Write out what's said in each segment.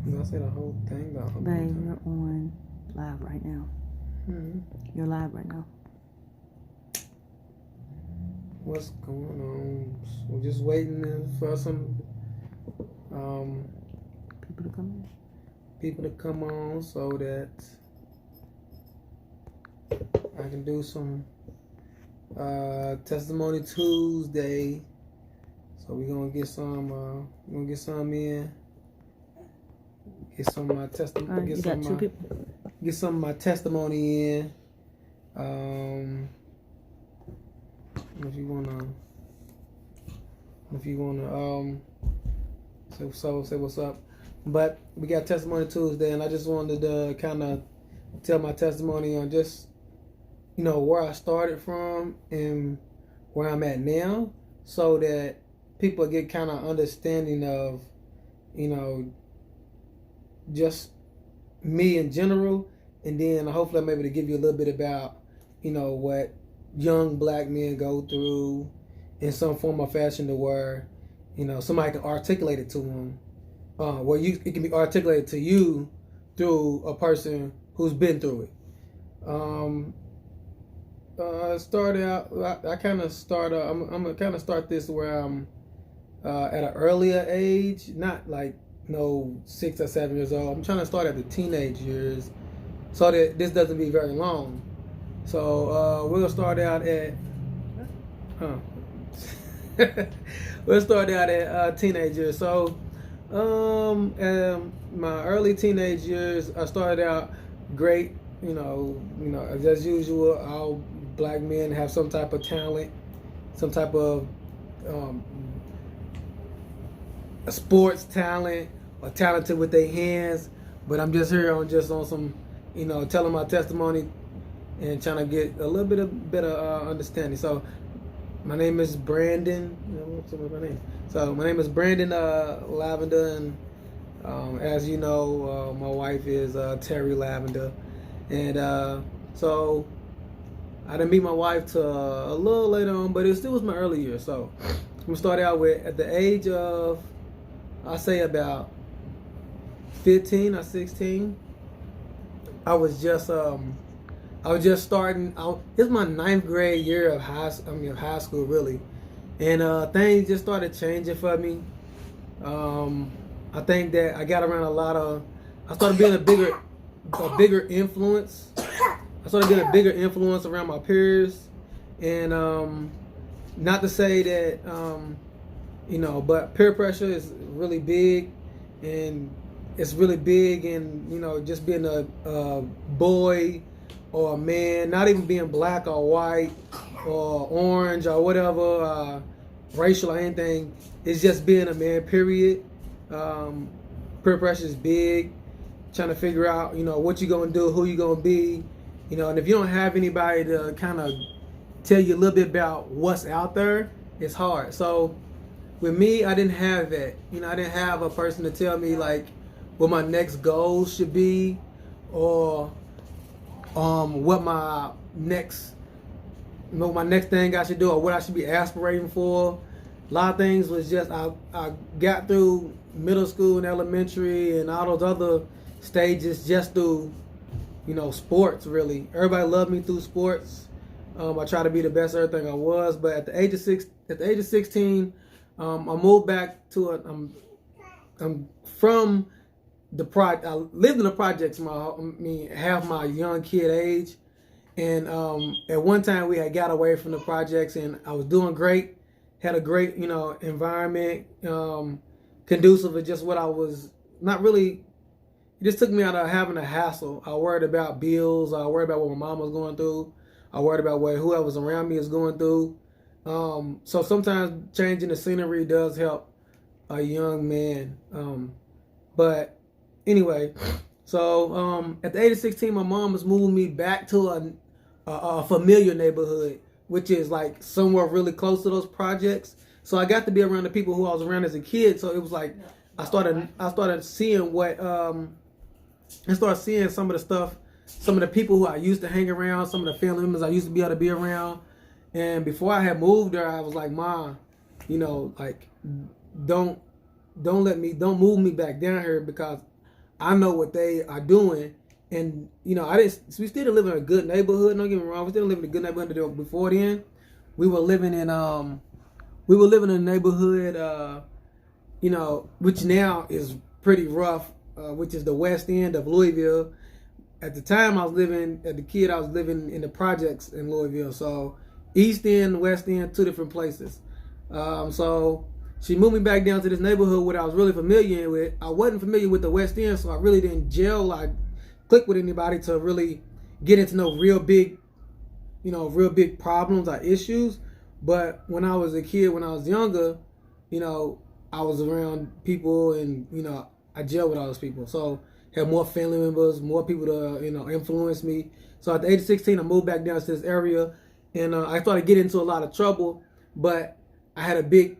I say the whole thing the whole Babe, time. you're on live right now. You're live right now. What's going on? We're just waiting for some People to come in. people to come on so that I can do some testimony Tuesday. So we're gonna get some in. Get some of my testimony. You got two people. Get some of my testimony in. If you wanna say what's up. But we got testimony Tuesday, and I just wanted to kind of tell my testimony on just where I started from and where I'm at now, so that people get kind of understanding of just me in general, and then hopefully I'm able to give you a little bit about what young black men go through in some form or fashion, to where somebody can articulate it to them, where it can be articulated to you through a person who's been through it. Started out. I kind of start. I'm gonna kind of start this where I'm at an earlier age, not like 6 or 7 years old. I'm trying to start at the teenage years, so that this doesn't be very long. So we'll start out at. We'll start out at teenage years. So, my early teenage years, I started out great. As usual, all black men have some type of talent, some type of sports talent, or talented with their hands. But I'm just here on some, telling my testimony and trying to get a little bit of better understanding. So, my name is Brandon. What's my name? So my name is Brandon Lavender, and as you know, my wife is Terry Lavender, and so I didn't meet my wife till a little later on, but it still was my early years. So I'm gonna start out with, at the age of, I say about 15 or 16, I was just starting out. It's my 9th grade year of high school, really, and things just started changing for me. I think that I got around I started being a bigger influence. I started being a bigger influence around my peers, and not to say that but peer pressure is really big, and it's really big, and just being a boy or a man, not even being black or white or orange or whatever, racial or anything, it's just being a man, period. Peer pressure is big, trying to figure out, what you're going to do, who you're going to be, and if you don't have anybody to kind of tell you a little bit about what's out there, it's hard. So with me, I didn't have that. I didn't have a person to tell me like what my next goals should be, or what my next thing I should do, or what I should be aspirating for. A lot of things was just, I got through middle school and elementary and all those other stages just through sports, really. Everybody loved me through sports. I tried to be the best everything I was, but at the age of 16, I moved back to I'm from I lived in the projects half my young kid age, and at one time we had got away from the projects, and I was doing great, had a great environment, conducive of just what I was not really. It just took me out of having a hassle. I worried about bills. I worried about what my mom was going through. I worried about what whoever was around me is going through. So sometimes changing the scenery does help a young man. But anyway, so at the age of 16, my mom was moving me back to a familiar neighborhood, which is like somewhere really close to those projects. So I got to be around the people who I was around as a kid. So it was like I started seeing seeing some of the stuff, some of the people who I used to hang around, some of the family members I used to be able to be around. And before I had moved there, I was like, Ma, like don't move me back down here, because I know what they are doing. And, you know, we still live in a good neighborhood. Don't get me wrong. We still live in a good neighborhood. Before then, we were living in a neighborhood, you know, which now is pretty rough, which is the west end of Louisville. At the time I was living in the projects in Louisville. So east end, west end, two different places. So she moved me back down to this neighborhood where I was really familiar with. I wasn't familiar with the west end, so I really didn't gel, click with anybody to really get into no real big problems or issues. But when I was a kid, when I was younger, you know, I was around people, and, you know, I gelled with all those people. So had more family members, more people to, you know, influence me. So at the age of 16, I moved back down to this area, and I started getting into a lot of trouble. But I had a big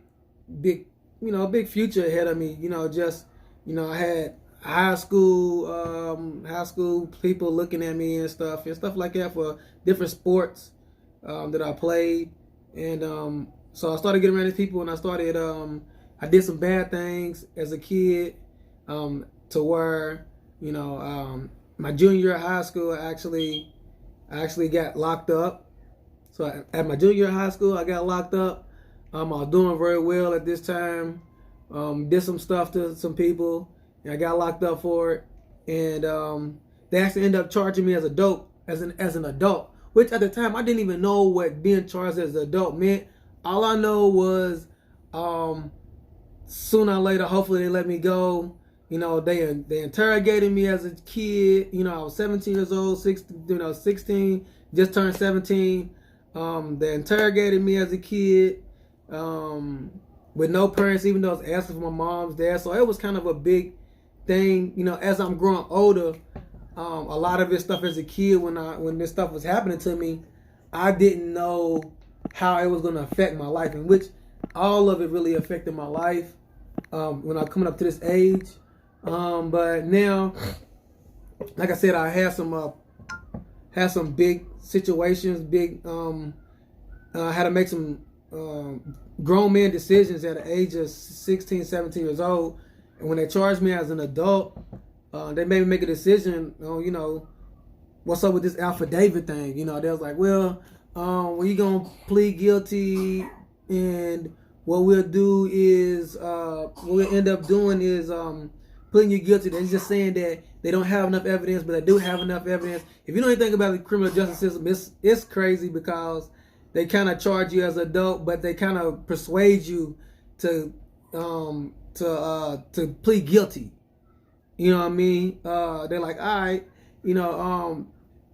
future ahead of me. You know, I had high school people looking at me and stuff like that for different sports that I played. And so I started getting around these people, and I did some bad things as a kid, to where, you know, my junior year of high school, I actually got locked up. So at my junior year of high school, I got locked up. I was doing very well at this time. Did some stuff to some people, and I got locked up for it. And they actually ended up charging me as an adult, which at the time I didn't even know what being charged as an adult meant. All I know was sooner or later, hopefully they let me go. You know, they interrogated me as a kid. You know, I was 17 years old, 16, just turned 17. They interrogated me as a kid with no parents, even though I was asking for my mom's dad. So it was kind of a big thing. You know, as I'm growing older, a lot of this stuff as a kid, when this stuff was happening to me, I didn't know how it was going to affect my life, in which all of it really affected my life when I was coming up to this age. But now, like I said, I had some big situations, I had to make some grown man decisions at the age of 16, 17 years old. And when they charged me as an adult, they made me make a decision on, you know, what's up with this affidavit thing. You know, they was like, well, when you gonna plead guilty, and what we'll do is, what we'll end up doing is pleading you guilty. They're just saying that they don't have enough evidence, but they do have enough evidence. If you know anything about the criminal justice system, it's crazy, because they kind of charge you as an adult, but they kind of persuade you to plead guilty. You know what I mean? They're like, all right, you know,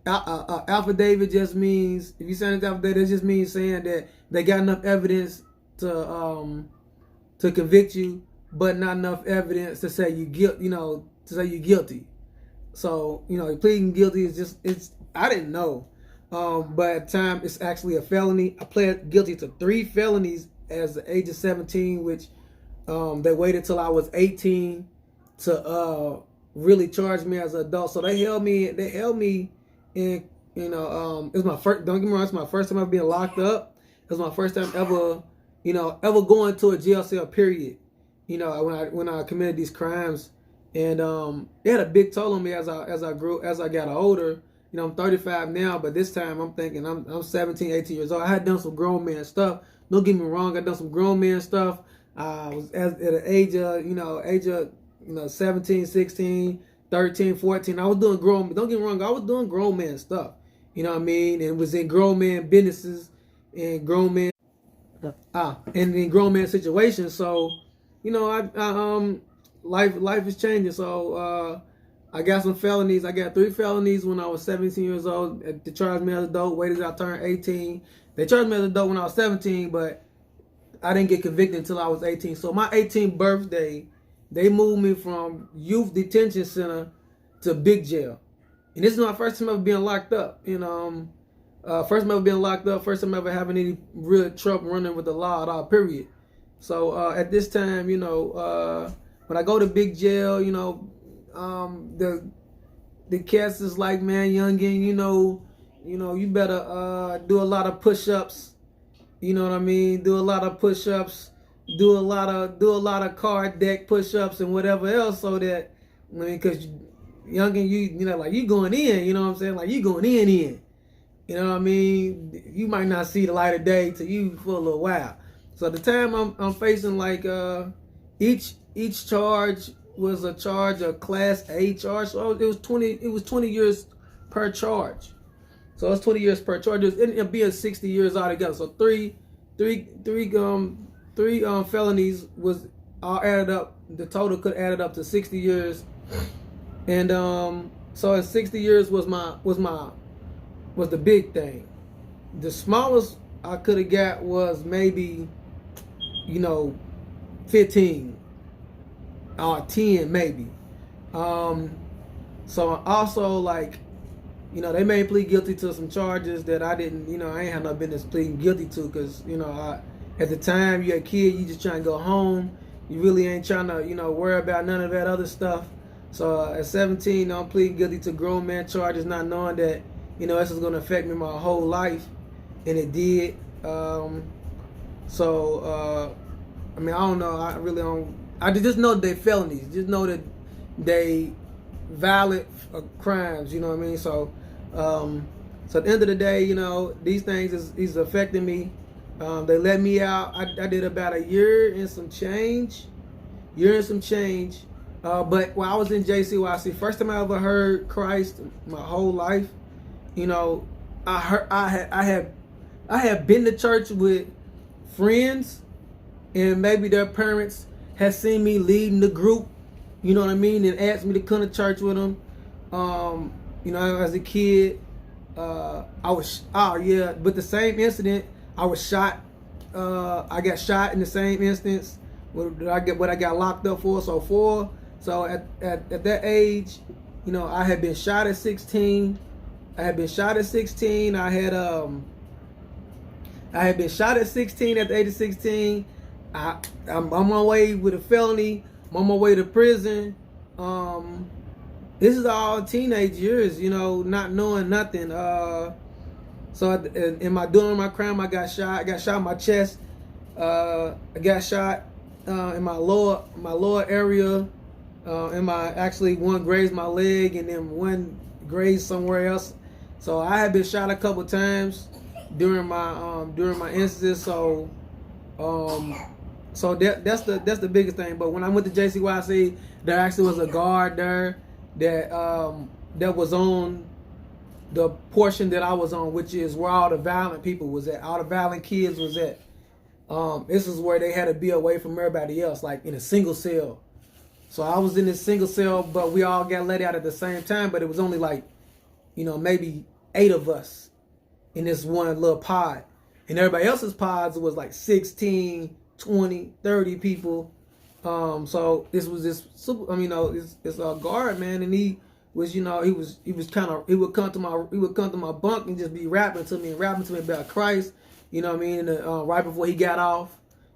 affidavit just means, if you sign an affidavit, it just means saying that they got enough evidence to convict you, but not enough evidence to say you guilty. So, you know, pleading guilty is I didn't know. But at the time, it's actually a felony. I pled guilty to 3 felonies as the age of 17, which they waited till I was 18 to really charge me as an adult. So they held me in, you know, it was my first, don't get me wrong, it's my first time ever being locked up. It was my first time ever going to a jail cell, period. You know, when I committed these crimes. And it had a big toll on me as I got older. You know, I'm 35 now, but this time I'm thinking I'm 17, 18 years old. I had done some grown man stuff. Don't get me wrong, I done some grown man stuff. I was at an age of 17, 16, 13, 14. I was doing don't get me wrong, I was doing grown man stuff. You know what I mean? And was in grown man businesses and grown man and in grown man situations. So, you know, life is changing. So I got some felonies. I got 3 felonies when I was 17 years old. They charged me as an adult. Waited till I turned 18. They charged me as an adult when I was 17, but I didn't get convicted until I was 18. So my 18th birthday, they moved me from youth detention center to big jail. And this is my first time ever being locked up. You know, first time ever being locked up. First time ever having any real trouble running with the law at all, period. So at this time, you know, when I go to big jail, you know, the cats is like, man, youngin, you know, you better do a lot of push-ups. You know what I mean? Do a lot of push-ups. Do a lot of card deck push-ups and whatever else, so that I mean, because young and you know, like you going in, you know what I'm saying? Like you going in. You know what I mean? You might not see the light of day to you for a little while. So at the time I'm facing like each charge was a charge, a class A charge. So it was 20 years per charge. So it's 20 years per charge. It ended up being 60 years altogether. So three felonies was all added up. The total could add it up to 60 years. And so at 60 years was the big thing. The smallest I could have got was maybe, 15 or 10 maybe. So also like, they made me plead guilty to some charges that I didn't, I ain't had no business pleading guilty to, because, at the time you're a kid, you just trying to go home. You really ain't trying to, worry about none of that other stuff. So at 17, I'm pleading guilty to grown man charges, not knowing that, this is going to affect me my whole life. And it did. I mean, I don't know. I really don't. I just know they felonies. Just know that they violent crimes. You know what I mean? So at the end of the day, these things is affecting me. They let me out. I did about a year and some change. But while I was in JCYC, first time I ever heard Christ my whole life, I had been to church with friends, and maybe their parents had seen me leading the group, you know what I mean, and asked me to come to church with them. As a kid, but the same incident, I was shot. I got shot in the same instance. What I got locked up for. So at that age, I had been shot at 16. I had been shot at 16. I had been shot at 16 at the age of 16. I'm on my way with a felony. I'm on my way to prison. This is all teenage years, not knowing nothing. So during my crime, I got shot. I got shot in my chest. I got shot in my lower area. One grazed my leg, and then one grazed somewhere else. So I had been shot a couple times during my instances. So that's the biggest thing. But when I went to JCYC, there actually was a guard there that was on the portion that I was on, which is where all the violent people was at, all the violent kids was at. This is where they had to be away from everybody else, like in a single cell. So I was in this single cell, but we all got let out at the same time, but it was only like, maybe 8 of us in this one little pod. And everybody else's pods was like 16, 20, 30 people. So this was this super, it's a guard, man, and he was, he would come to my bunk and just be rapping to me about Christ, and right before he got off,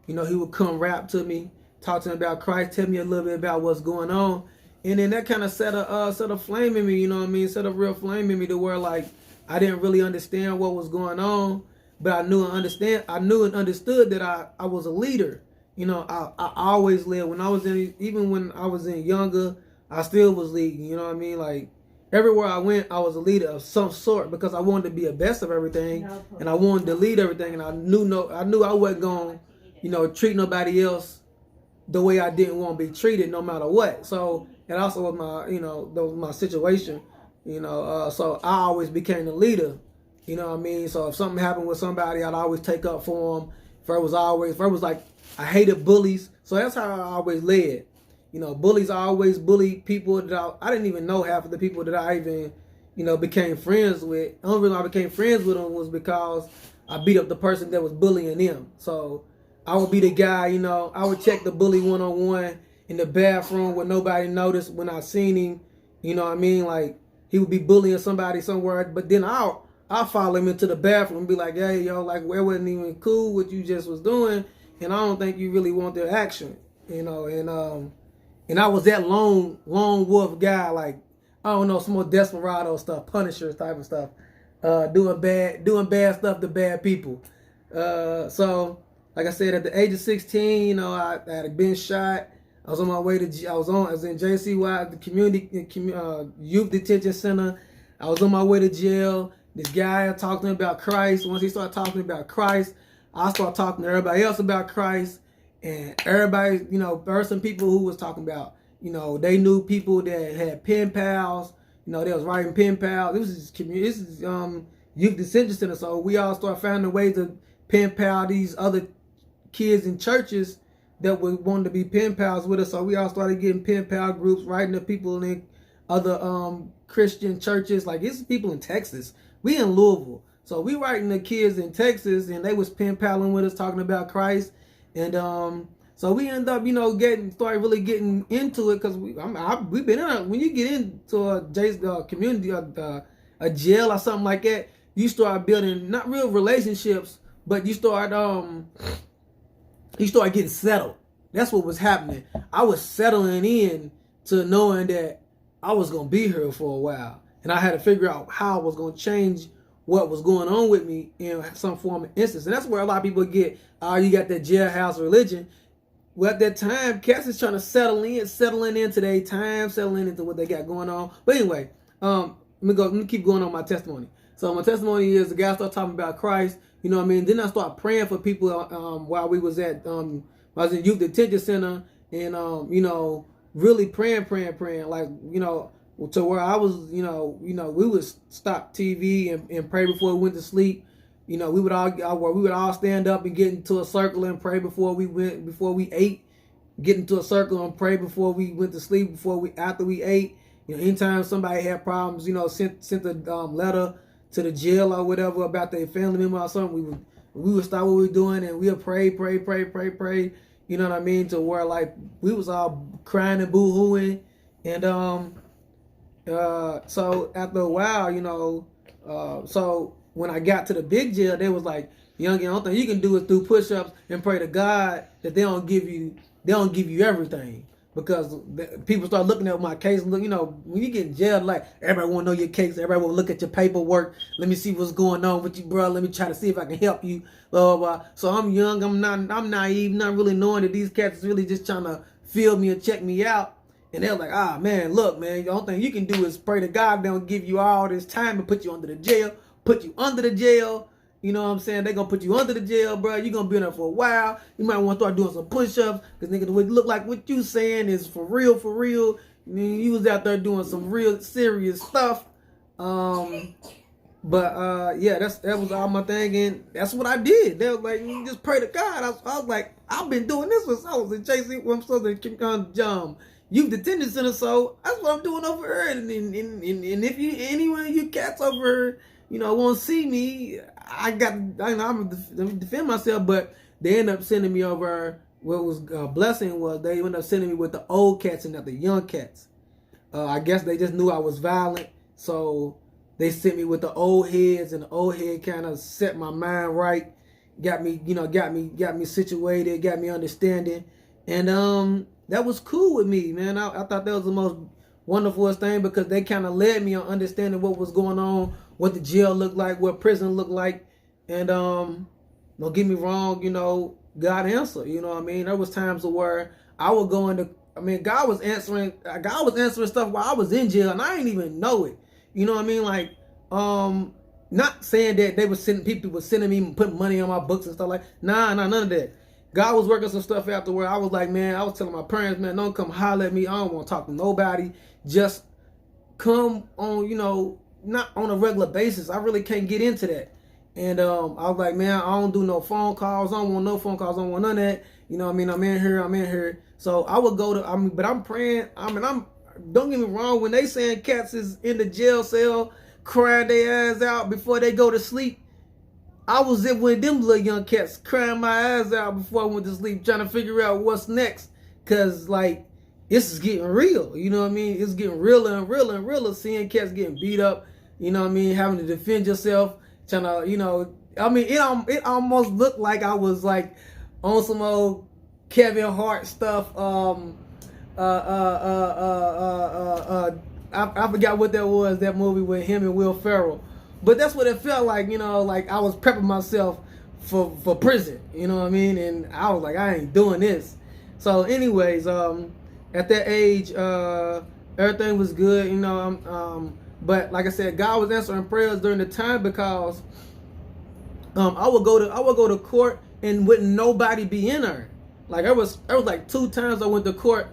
he would come rap to me, talk to me about Christ, tell me a little bit about what's going on. And then that kind of set a flame in me, set a real flame in me, to where like I didn't really understand what was going on, but I knew and understood that I was a leader. I always led. When I was in younger, I still was leading. Like everywhere I went, I was a leader of some sort, because I wanted to be a best of everything, and I wanted to lead everything, and I knew I wasn't going, treat nobody else the way I didn't want to be treated, no matter what. So it also was that was my situation, so I always became the leader, So if something happened with somebody, I'd always take up for them. If it was like, I hated bullies, so that's how I always led. Bullies always bullied people that I didn't even know half of the people that I even, became friends with. The only reason I became friends with them was because I beat up the person that was bullying them. So I would be the guy, I would check the bully one-on-one in the bathroom where nobody noticed when I seen him. Like he would be bullying somebody somewhere, but then I'll follow him into the bathroom and be like, hey, yo, like, it wasn't even cool what you just was doing, and I don't think you really want their action, and I was that lone wolf guy, like, I don't know, some more Desperado stuff, Punisher type of stuff, doing bad stuff to bad people. So, like I said, at the age of 16, I had been shot. I was on my way to, I was in JCY, the community, youth detention center. I was on my way to jail. This guy talking about Christ. Once he started talking about Christ, I started talking to everybody else about Christ. And everybody, you know, there were some people who was talking about, you know, they knew people that had pen pals. You know, they was writing pen pals. This is youth detention center. So we all started finding ways to pen pal these other kids in churches that would want to be pen pals with us. So we all started getting pen pal groups, writing to people in other Christian churches. Like, it's people in Texas. We in Louisville. So we writing to kids in Texas, and they was pen paling with us, talking about Christ. And so we end up, you know, started really getting into it, because we've been in when you get into a community, a jail or something like that, you start building not real relationships, but you start getting settled. That's what was happening. I was settling in to knowing that I was gonna be here for a while, and I had to figure out how I was gonna change what was going on with me in some form of instance. And that's where a lot of people get, you got that jailhouse religion. Well, at that time, cats is trying to settling into their time, settling into what they got going on. But anyway, let me keep going on my testimony. So my testimony is, the guy started talking about Christ, you know what I mean? Then I started praying for people while we was at, I was in youth detention center, and, you know, really praying, like, you know, to where I was, you know, we would stop TV and pray before we went to sleep. You know, we would all stand up and get into a circle and pray before we ate, get into a circle and pray before we went to sleep, after we ate. You know, anytime somebody had problems, you know, sent a letter to the jail or whatever about their family member or something, we would stop what we were doing, and we would pray. You know what I mean? To where, like, we was all crying and boo-hooing. And so after a while, you know, so when I got to the big jail, they was like, "Young, the only thing you can do is do push-ups and pray to God that they don't give you everything." Because people start looking at my case, and look, you know, when you get in jail, like, everybody want to know your case, everybody want to look at your paperwork. Let me see what's going on with you, bro. Let me try to see if I can help you. Blah blah blah. So I'm young, I'm naive, not really knowing that these cats is really just trying to feel me and check me out. And they're like, man, look, man, the only thing you can do is pray to God they don't give you all this time and put you under the jail. You know what I'm saying? They're going to put you under the jail, bro. You're going to be in there for a while. You might want to start doing some push-ups, because nigga, what look like what you saying is for real. I mean, you was out there doing some real serious stuff. Yeah, that was all my thing, and that's what I did. They was like, you just pray to God. I was like, I've been doing this since I was in JC, when I'm supposed to youth detention center, so that's what I'm doing over here. And if anyone of you cats over here, you know, won't see me, I'm gonna defend myself. But they end up sending me over. What was a blessing was they ended up sending me with the old cats and not the young cats. I guess they just knew I was violent, so they sent me with the old heads, and the old head kind of set my mind right, got me situated, got me understanding, and that was cool with me, man. I thought that was the most wonderfulest thing, because they kind of led me on understanding what was going on, what the jail looked like, what prison looked like. And don't get me wrong, you know, God answered. You know what I mean? There was times where I would go into, God was answering stuff while I was in jail, and I didn't even know it. You know what I mean? Like, not saying that people were sending me and putting money on my books and stuff like, none of that. God was working some stuff out to where I was like, man, I was telling my parents, man, don't come holler at me. I don't want to talk to nobody. Just come on, you know, not on a regular basis. I really can't get into that. And I was like, man, I don't do no phone calls. I don't want no phone calls. I don't want none of that. You know what I mean? I'm in here. So I would go to, but I'm praying. Don't get me wrong. When they saying cats is in the jail cell crying their ass out before they go to sleep, I was in with them little young cats crying my eyes out before I went to sleep, trying to figure out what's next. Because, like, this is getting real. You know what I mean? It's getting realer and realer, seeing cats getting beat up. You know what I mean? Having to defend yourself. Trying to, you know, it almost looked like I was, like, on some old Kevin Hart stuff. I forgot what that was, that movie with him and Will Ferrell. But that's what it felt like, you know, like I was prepping myself for prison, you know what I mean? And I was like, I ain't doing this. So anyways, at that age, everything was good, you know. But like I said, God was answering prayers during the time because I would go to court and wouldn't nobody be in there. Like there was like 2 times I went to court.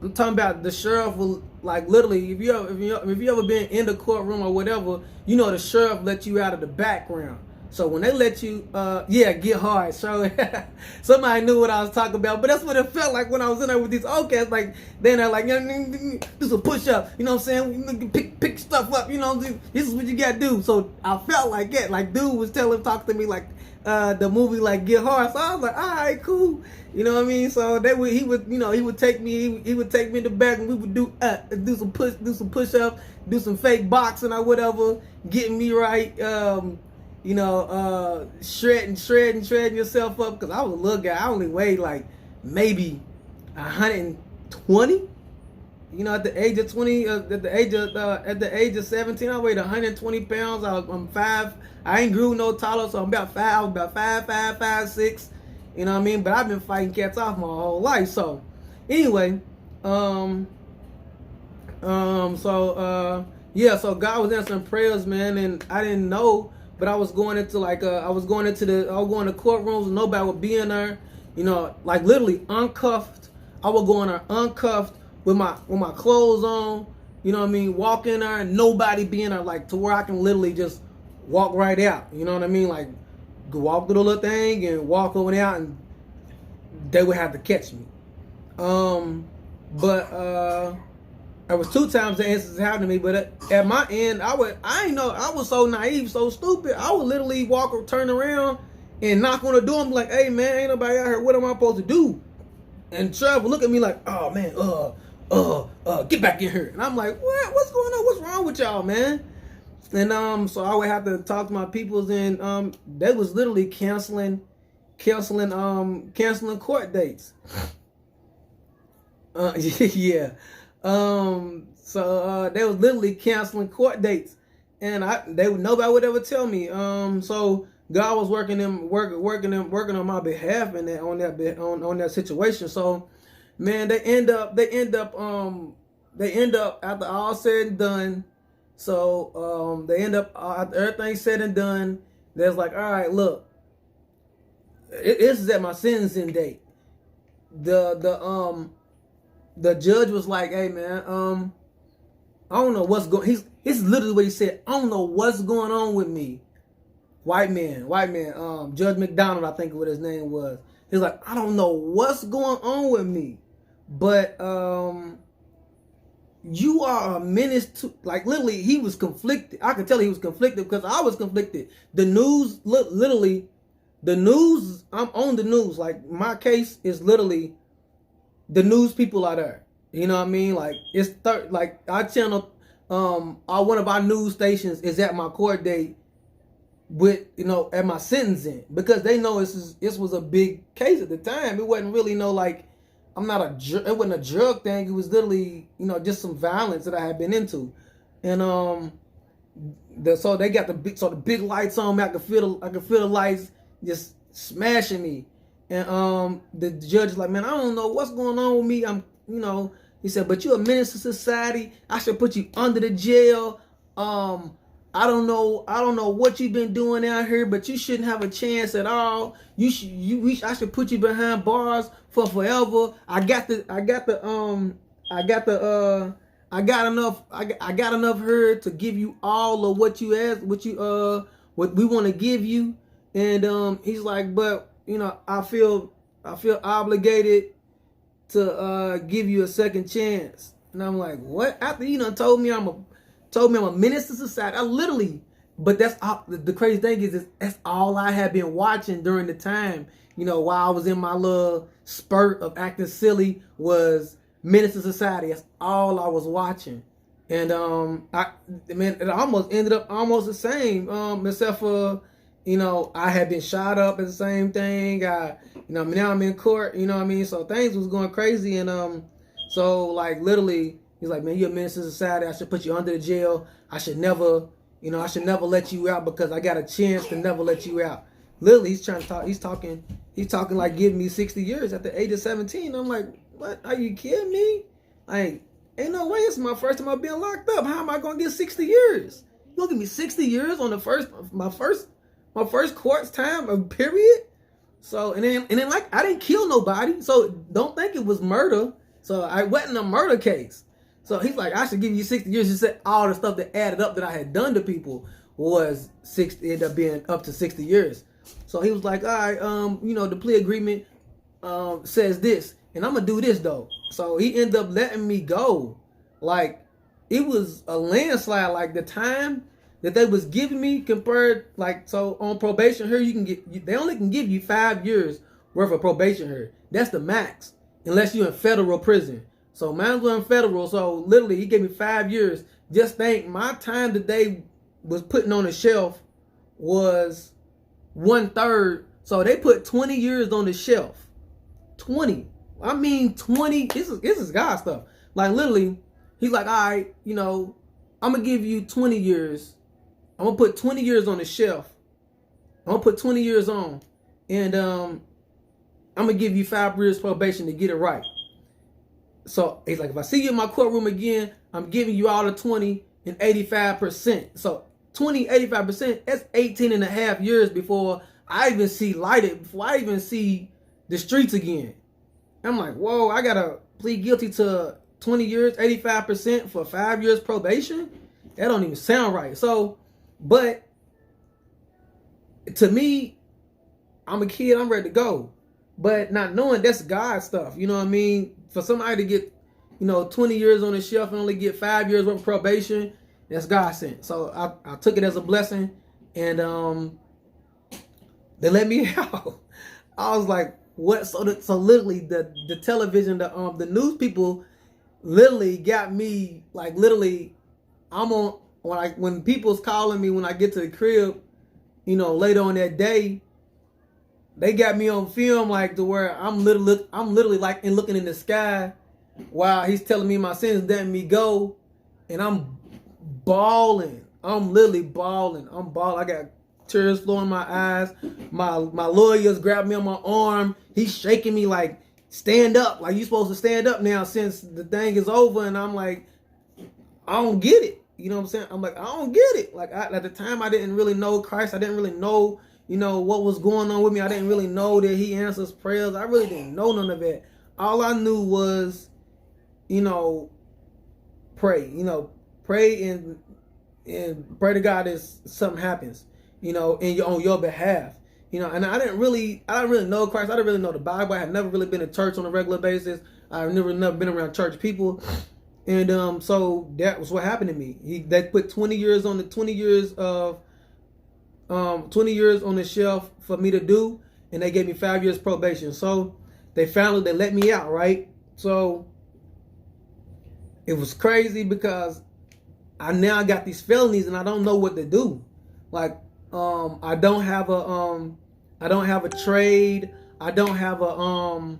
I'm talking about the sheriff will, like, literally, if you ever been in the courtroom or whatever, you know the sheriff let you out of the background. So when they let you, get hard. So somebody knew what I was talking about, but that's what it felt like when I was in there with these old cats. Like then they're like, do some push up, you know what I'm saying? Pick stuff up, you know. This is what you gotta do. So I felt like that. Like dude was talking to me like the movie like Get Hard. So I was like, all right, cool. You know what I mean? So he would take me in the back and we would do some push up, do some fake boxing or whatever, getting me right. Shredding yourself up, because I was a little guy. I only weighed like maybe 120. You know, at the age of 20, at the age of 17, I weighed 120 pounds. I'm 5. I ain't grew no taller, so I'm about 5. I was about 5'6". You know what I mean? But I've been fighting cats off my whole life. So anyway, so God was answering prayers, man, and I didn't know, but I was going into courtrooms and nobody would be in there, you know, like literally uncuffed. I would go in there uncuffed with my clothes on, you know what I mean, walk in there and nobody be in there, like to where I can literally just walk right out, you know what I mean, like walk through the little thing and walk over out and they would have to catch me. There was 2 times the incidents happened to me, but at my end, I was so naive, so stupid. I would literally turn around and knock on the door and be like, hey man, ain't nobody out here, what am I supposed to do? And Trevor would look at me like, oh man, get back in here. And I'm like, what? What's going on? What's wrong with y'all, man? And so I would have to talk to my peoples, and they was literally canceling court dates. Yeah. So they was literally canceling court dates, and nobody would ever tell me. So God was working on my behalf and on that situation. So man, they end up after all said and done. So they end up after everything's said and done. There's like, all right, look, this is at my sentencing date. The judge was like, hey man, I don't know what's going. This is literally what he said. I don't know what's going on with me. White man. Judge McDonald, I think what his name was. He's like, I don't know what's going on with me, but you are a menace to, like, literally he was conflicted. I could tell he was conflicted because I was conflicted. The news, literally, I'm on the news. Like my case is literally, the news people are there. You know what I mean? Like it's like our channel, one of our news stations is at my court date with, you know, at my sentencing, because they know this was a big case at the time. It wasn't really like, it wasn't a drug thing. It was literally, you know, just some violence that I had been into. And so they got the big lights on me. I could feel the lights just smashing me. And the judge is like, man, I don't know what's going on with me. He said, but you're a menace to society. I should put you under the jail. I don't know what you've been doing out here, but you shouldn't have a chance at all. I should put you behind bars for forever. I got enough here to give you all of what you asked, what we want to give you. And he's like, but you know, I feel obligated to give you a second chance. And I'm like, what? After you done told me I'm a menace to society. But that's all, the crazy thing is that's all I had been watching during the time. You know, while I was in my little spurt of acting silly, was menace to society. That's all I was watching. And it almost ended up almost the same. Except for, you know, I had been shot up at the same thing. Now I'm in court, you know what I mean? So things was going crazy. And so like literally, he's like, man, you're a menace to society. I should put you under the jail. I should never let you out because I got a chance to never let you out. Literally, he's trying to talk. He's talking like giving me 60 years at the age of 17. I'm like, what? Are you kidding me? Like, ain't no way. It's my first time I've been locked up. How am I gonna get 60 years? You gonna give me 60 years on my first court's time of period? So and then like I didn't kill nobody, so don't think it was murder. So I wasn't a murder case. So he's like, I should give you 60 years. He said all the stuff that added up that I had done to people was 60, ended up being up to 60 years. So he was like, all right, the plea agreement says this, and I'm gonna do this though. So he ended up letting me go. Like, it was a landslide. Like, the time that they was giving me compared, like, so on probation here, they only can give you 5 years worth of probation here. That's the max, unless you're in federal prison. So mine was in federal, so literally he gave me 5 years. Just think, my time that they was putting on the shelf was 1/3. So they put 20 years on the shelf. 20. I mean 20. This is God stuff. Like, literally, he's like, all right, I'm gonna give you 20 years. I'm gonna put 20 years on the shelf. I'm gonna put 20 years on. And I'm gonna give you 5 years probation to get it right. So he's like, if I see you in my courtroom again, I'm giving you all the 20 and 85%. So 20, 85%, that's 18 and a half years before I even see lighted, before I even see the streets again. I'm like, whoa, I gotta plead guilty to 20 years, 85% for 5 years probation? That don't even sound right. So, but to me, I'm a kid, I'm ready to go. But not knowing that's God stuff, you know what I mean? For somebody to get, 20 years on the shelf and only get 5 years worth of probation, that's God sent. So I took it as a blessing, and they let me out. I was like, what? So literally the television, the news people literally got me, like, literally, I'm on, when people's calling me when I get to the crib, later on that day, they got me on film, like, to where I'm literally like looking in the sky while he's telling me my sins, letting me go, and I'm bawling. I'm literally bawling. I got tears flowing in my eyes. My lawyers grabbed me on my arm. He's shaking me like, stand up. Like, you supposed to stand up now since the thing is over. And I'm like, I don't get it. You know what I'm saying? I'm like, I don't get it. Like, at the time, I didn't really know Christ. I didn't really know, what was going on with me. I didn't really know that he answers prayers. I really didn't know none of that. All I knew was, pray. Pray and pray to God that something happens, on your behalf. And I didn't really know Christ. I didn't really know the Bible. I had never really been to church on a regular basis. I've never been around church people. And so that was what happened to me. They put 20 years on the 20 years on the shelf for me to do, and they gave me 5 years probation. So they let me out, right? So it was crazy because I now got these felonies and I don't know what to do. Like, I don't have a trade. I'm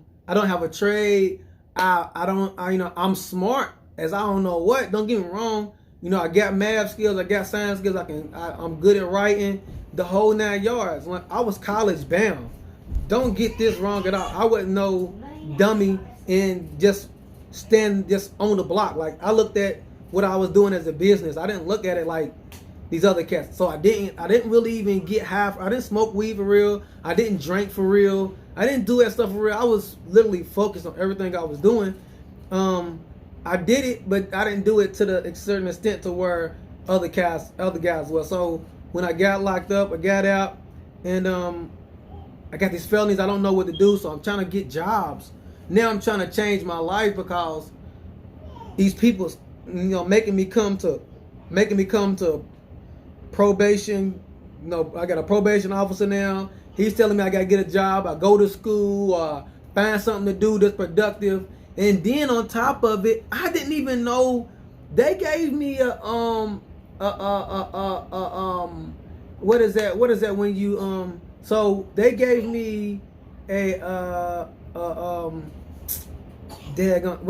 smart as I don't know what. Don't get me wrong. I got math skills. I got science skills. I'm good at writing, the whole 9 yards. When I was college bound. Don't get this wrong at all. I wasn't no dummy and just on the block. Like, I looked at what I was doing as a business. I didn't look at it like these other cats. So I didn't really even get high. I didn't smoke weed for real. I didn't drink for real. I didn't do that stuff for real. I was literally focused on everything I was doing. I did it, but I didn't do it to the certain extent to where other guys were. So when I got locked up, I got out, and I got these felonies. I don't know what to do, so I'm trying to get jobs. Now I'm trying to change my life because these people, making me come to probation. I got a probation officer now. He's telling me I gotta get a job. I go to school or find something to do that's productive. And then on top of it, I didn't even know they gave me what is that when you so they gave me when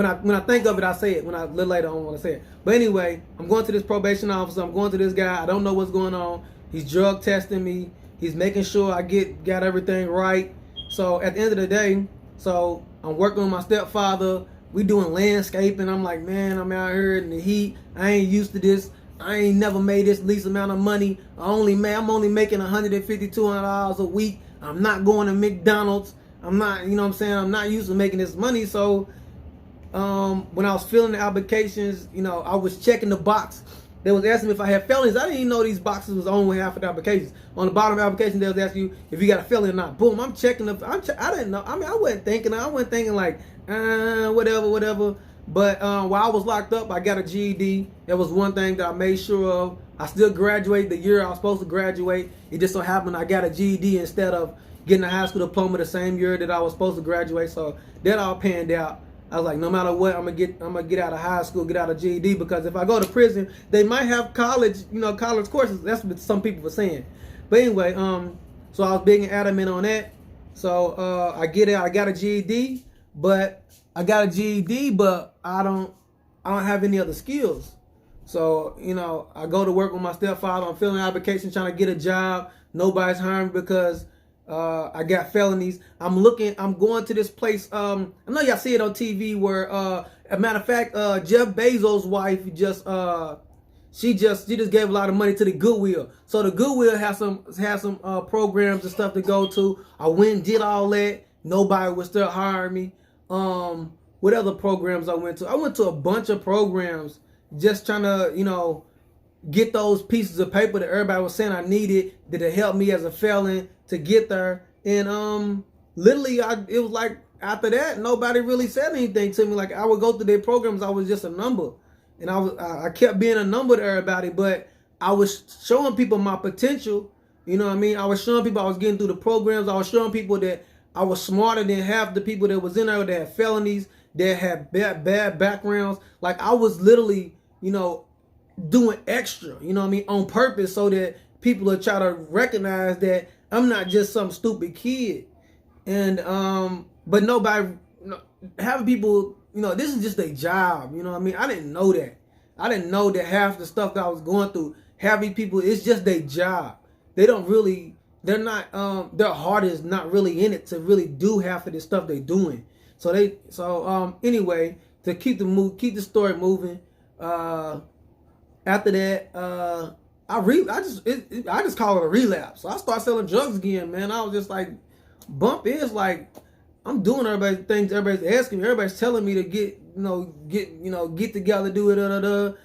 I think of it, I say it. When I a little later on want to say it. But anyway, I'm going to this probation officer. I'm going to this guy. I don't know what's going on. He's drug testing me. He's making sure I got everything right. So at the end of the day, so I'm working with my stepfather. we doing landscaping. I'm like, man, I'm out here in the heat. I ain't used to this. I ain't never made this least amount of money. I'm only making $150, $200 a week. I'm not going to McDonald's. I'm not, you know what I'm saying? I'm not used to making this money. So when I was filling the applications, you know, I was checking the box. They was asking me if I had felonies. I didn't even know these boxes was on with half of the applications. On the bottom of the application, they was asking you if you got a felony or not. Boom, I'm checking I didn't know. I mean, I wasn't thinking like, whatever. But while I was locked up, I got a GED. That was one thing that I made sure of. I still graduated the year I was supposed to graduate. It just so happened I got a GED instead of getting a high school diploma the same year that I was supposed to graduate. So that all panned out. I was like, no matter what, I'm gonna get out of high school, get out of GED, because if I go to prison, they might have college courses. That's what some people were saying. But anyway, so I was big and adamant on that. So I get out. I got a GED, but I don't have any other skills. So, you know, I go to work with my stepfather. I'm filling applications, trying to get a job. Nobody's hiring because I got felonies. I'm going to this place. I know y'all see it on TV where, a matter of fact, Jeff Bezos' wife she just gave a lot of money to the Goodwill. So the Goodwill has some programs and stuff to go to. I went and did all that. Nobody was still hiring me. What other programs I went to? I went to a bunch of programs just trying to, you know, get those pieces of paper that everybody was saying I needed that help me as a felon to get there. And literally, it was like after that, nobody really said anything to me. Like, I would go through their programs, I was just a number, and I kept being a number to everybody. But I was showing people my potential. You know what I mean? I was showing people I was getting through the programs. I was showing people that I was smarter than half the people that was in there that had felonies, that had bad backgrounds. Like, I was literally, you know, doing extra, you know what I mean, on purpose, so that people will try to recognize that I'm not just some stupid kid. And but nobody, you know, having people, you know, this is just a job, you know what I mean. I didn't know that. I didn't know that half the stuff that I was going through, having people, it's just their job. They don't really, they're not, their heart is not really in it to really do half of the stuff they're doing. So anyway, to keep the story moving, after that, I just call it a relapse. So I started selling drugs again, man. I was just like, bump is like, I'm doing everybody's things. Everybody's asking me. Everybody's telling me to get together, do it.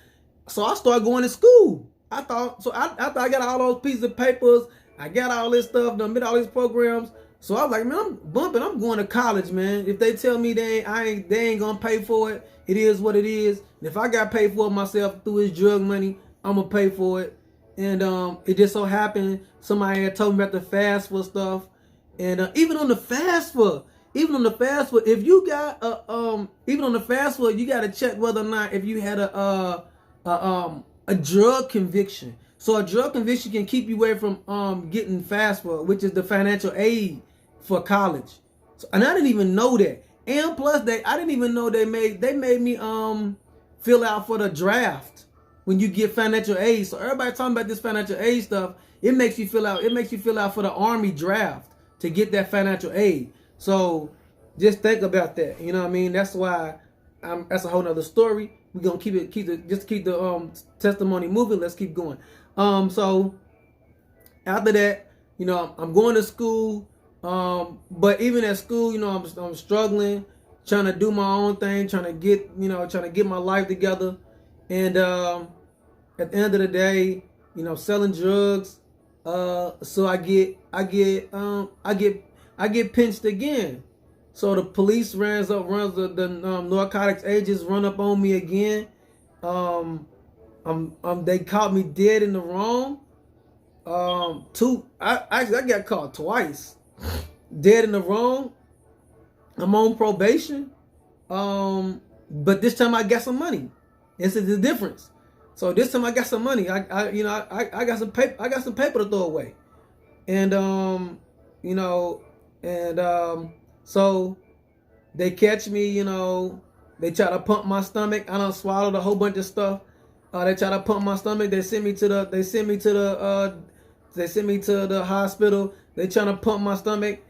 So I started going to school. After I got all those pieces of papers, I got all this stuff, done all these programs. So I was like, man, I'm bumping. I'm going to college, man. If they tell me they ain't gonna pay for it, it is what it is. And if I got paid for it myself through his drug money, I'm gonna pay for it. And it just so happened somebody had told me about the FAFSA stuff. And even on the FAFSA, if you got even on the FAFSA, you got to check whether or not if you had a drug conviction. So a drug conviction can keep you away from getting FAFSA, which is the financial aid for college. So, and I didn't even know that. And plus, I didn't even know they made me fill out for the draft when you get financial aid. So everybody talking about this financial aid stuff, it makes you fill out for the Army draft to get that financial aid. So just think about that. You know what I mean? That's why that's a whole nother story. We're gonna keep the testimony moving. Let's keep going. So after that, you know, I'm going to school. But even at school, you know, I'm struggling, trying to do my own thing, trying to get my life together. And at the end of the day, you know, selling drugs. So I get pinched again. So the police the narcotics agents run up on me again. They caught me dead in the wrong. I got caught twice. Dead in the wrong. I'm on probation. But this time I got some money. This is the difference. So this time I got some money. I got some paper. I got some paper to throw away. And so they catch me. You know, they try to pump my stomach. I done swallowed a whole bunch of stuff. They try to pump my stomach. They send me to the hospital. They trying to pump my stomach.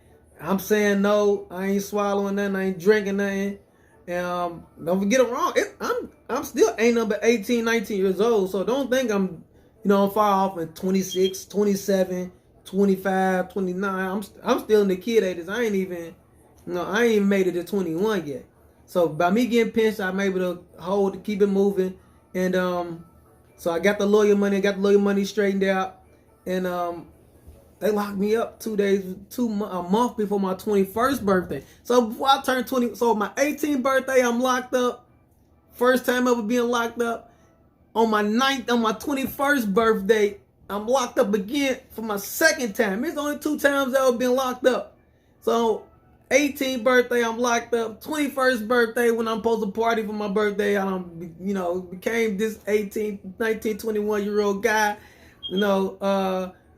I'm saying no. I ain't swallowing nothing. I ain't drinking nothing. Don't get it wrong. I'm still ain't number 18, 19 years old. So don't think I'm far off in 26, 27, 25, 29. I'm still in the kid ages. I ain't even made it to 21 yet. So by me getting pinched, I'm able to keep it moving. And so I got the lawyer money straightened out. And they locked me up a month before my 21st birthday. So before I turned 20, so my 18th birthday, I'm locked up. First time ever being locked up. On my 21st birthday, I'm locked up again for my second time. It's only 2 times I've been locked up. So 18th birthday, I'm locked up. 21st birthday, when I'm supposed to party for my birthday, I became this 18, 19, 21-year-old guy.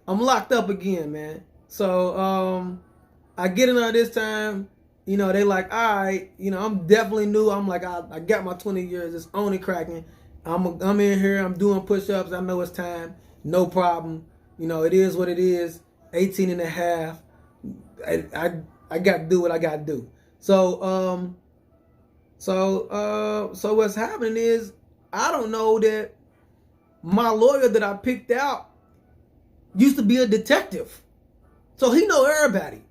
I'm locked up again, man. So I get in there this time. They like, all right, I'm definitely new. I'm like, I got my 20 years. It's only cracking. I'm in here. I'm doing push-ups. I know it's time. No problem. It is what it is. 18 and a half. I got to do what I got to do. So what's happening is, I don't know that my lawyer that I picked out used to be a detective, so he know everybody.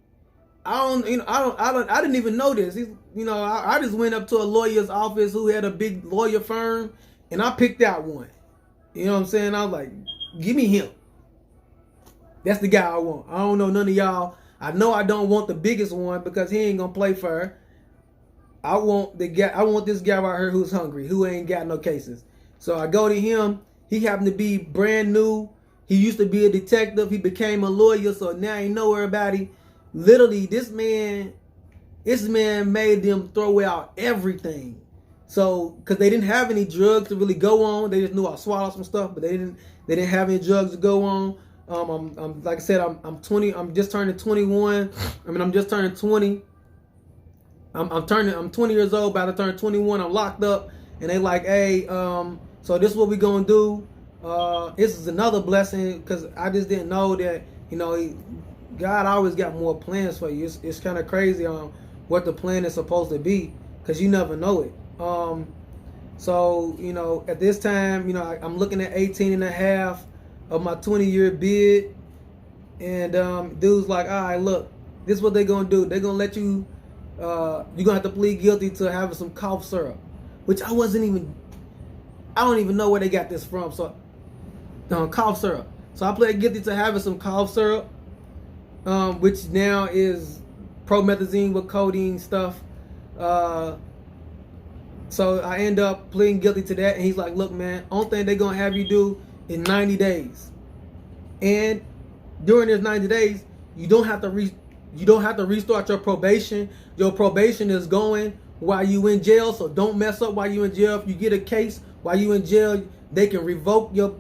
I didn't even know this. I just went up to a lawyer's office who had a big lawyer firm, and I picked out one. You know what I'm saying? I was like, give me him. That's the guy I want. I don't know none of y'all. I know I don't want the biggest one because he ain't gonna play fair. I want this guy right here who's hungry, who ain't got no cases. So I go to him. He happened to be brand new. He used to be a detective. He became a lawyer, so now he know everybody. Literally, this man made them throw out everything. So, because they didn't have any drugs to really go on, they just knew I swallowed some stuff, but they didn't have any drugs to go on. I'm like I said, I'm 20. I'm just turning 21. I'm just turning 20. I'm 20 years old, about to turn 21. I'm locked up, and they like, hey, so this is what we gonna do. This is another blessing because I just didn't know that God always got more plans for you. It's kind of crazy on what the plan is supposed to be because you never know it. So at this time, I'm looking at 18 and a half of my 20-year bid, and dude's like, all right, look, this is what they're gonna do. They're gonna let you. You're gonna have to plead guilty to having some cough syrup, which I don't even know where they got this from. So cough syrup. So I plead guilty to having some cough syrup, which now is promethazine with codeine stuff. So I end up pleading guilty to that, and he's like, look, man, only thing they're gonna have you do is 90 days. And during this 90 days, you don't have to restart your probation. Your probation is going while you in jail, so don't mess up while you in jail. If you get a case while you in jail, they can revoke you,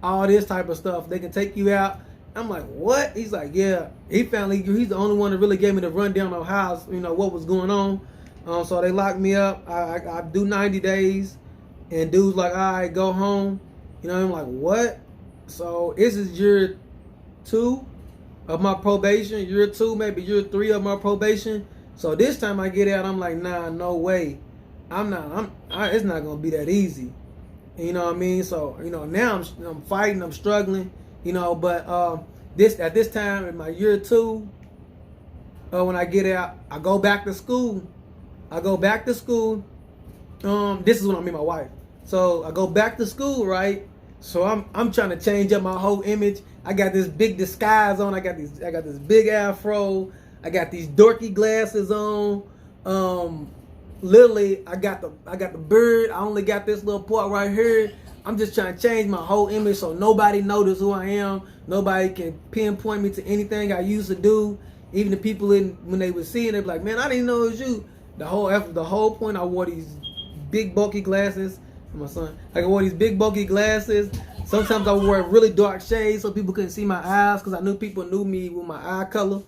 all this type of stuff. They can take you out. I'm like, what? He's like, yeah. He's the only one that really gave me the rundown of how, what was going on. So they locked me up. I do 90 days, and dude's like, all right, go home. I'm like, what? So this is year 2 of my probation, year 2, maybe year 3 of my probation. So this time I get out, I'm like, nah, no way. It's not gonna be that easy. You know what I mean? So, now I'm fighting, I'm struggling, but at this time in my year 2, when I get out, I go back to school. This is when I meet my wife. So I go back to school, right? So I'm trying to change up my whole image. I got this big disguise on. I got this big afro. I got these dorky glasses on. Literally, I got the beard. I only got this little part right here. I'm just trying to change my whole image so nobody knows who I am. Nobody can pinpoint me to anything I used to do. Even the people when they would see it, they'd be like, man, I didn't know it was you. The whole point, I wore these big bulky glasses. My son, I wore these big bulky glasses. Sometimes I would wear really dark shades so people couldn't see my eyes because I knew people knew me with my eye color.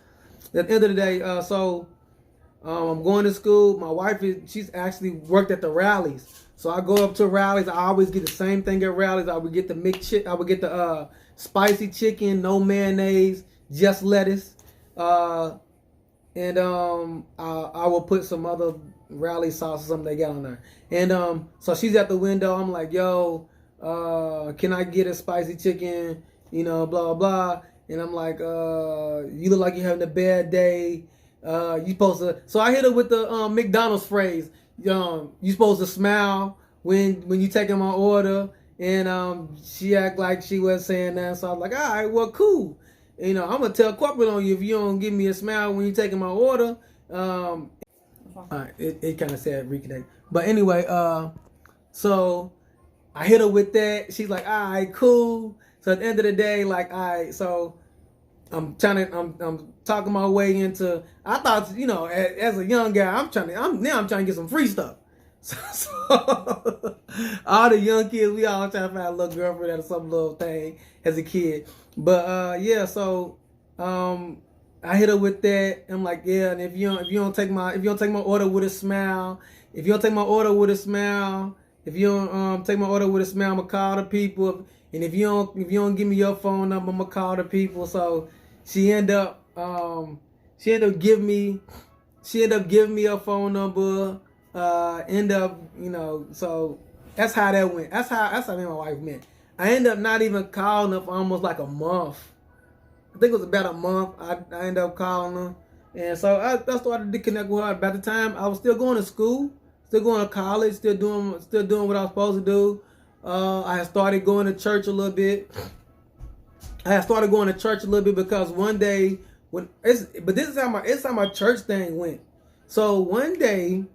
At the end of the day, I'm going to school. My wife she's actually worked at the rallies. So I go up to rallies. I always get the same thing at rallies. I would get the spicy chicken, no mayonnaise, just lettuce. and I will put some other rally sauce or something they got on there. And so she's at the window. I'm like, yo, can I get a spicy chicken? You know, blah blah blah. And I'm like, you look like you're having a bad day. You supposed to. So I hit her with the McDonald's phrase. You supposed to smile when you taking my order. And she act like she was saying that. So I was like, all right, well, cool. You know, I'm gonna tell corporate on you if you don't give me a smile when you taking my order. It kind of said reconnect, but anyway, so I hit her with that. She's like, all right, cool. So at the end of the day, like, all right, so I'm talking my way into. I thought, you know, as a young guy, I'm trying to get some free stuff. So all the young kids, we all trying to find a little girlfriend or some little thing as a kid. But yeah, so I hit her with that. I'm like, yeah, and if you don't take my order with a smile, if you don't take my order with a smile, I'm gonna call the people. And if you don't give me your phone number, I'm gonna call the people. So she ended up giving me her phone number. You know, so that's how that went. That's how me and my wife met. I ended up not even calling her for almost like a month. I think it was about a month. I ended up calling her, and so I started to connect with her. By the time I was still going to school, still going to college, still doing what I was supposed to do. I had started going to church a little bit. Because one day this is how my church thing went. So one day,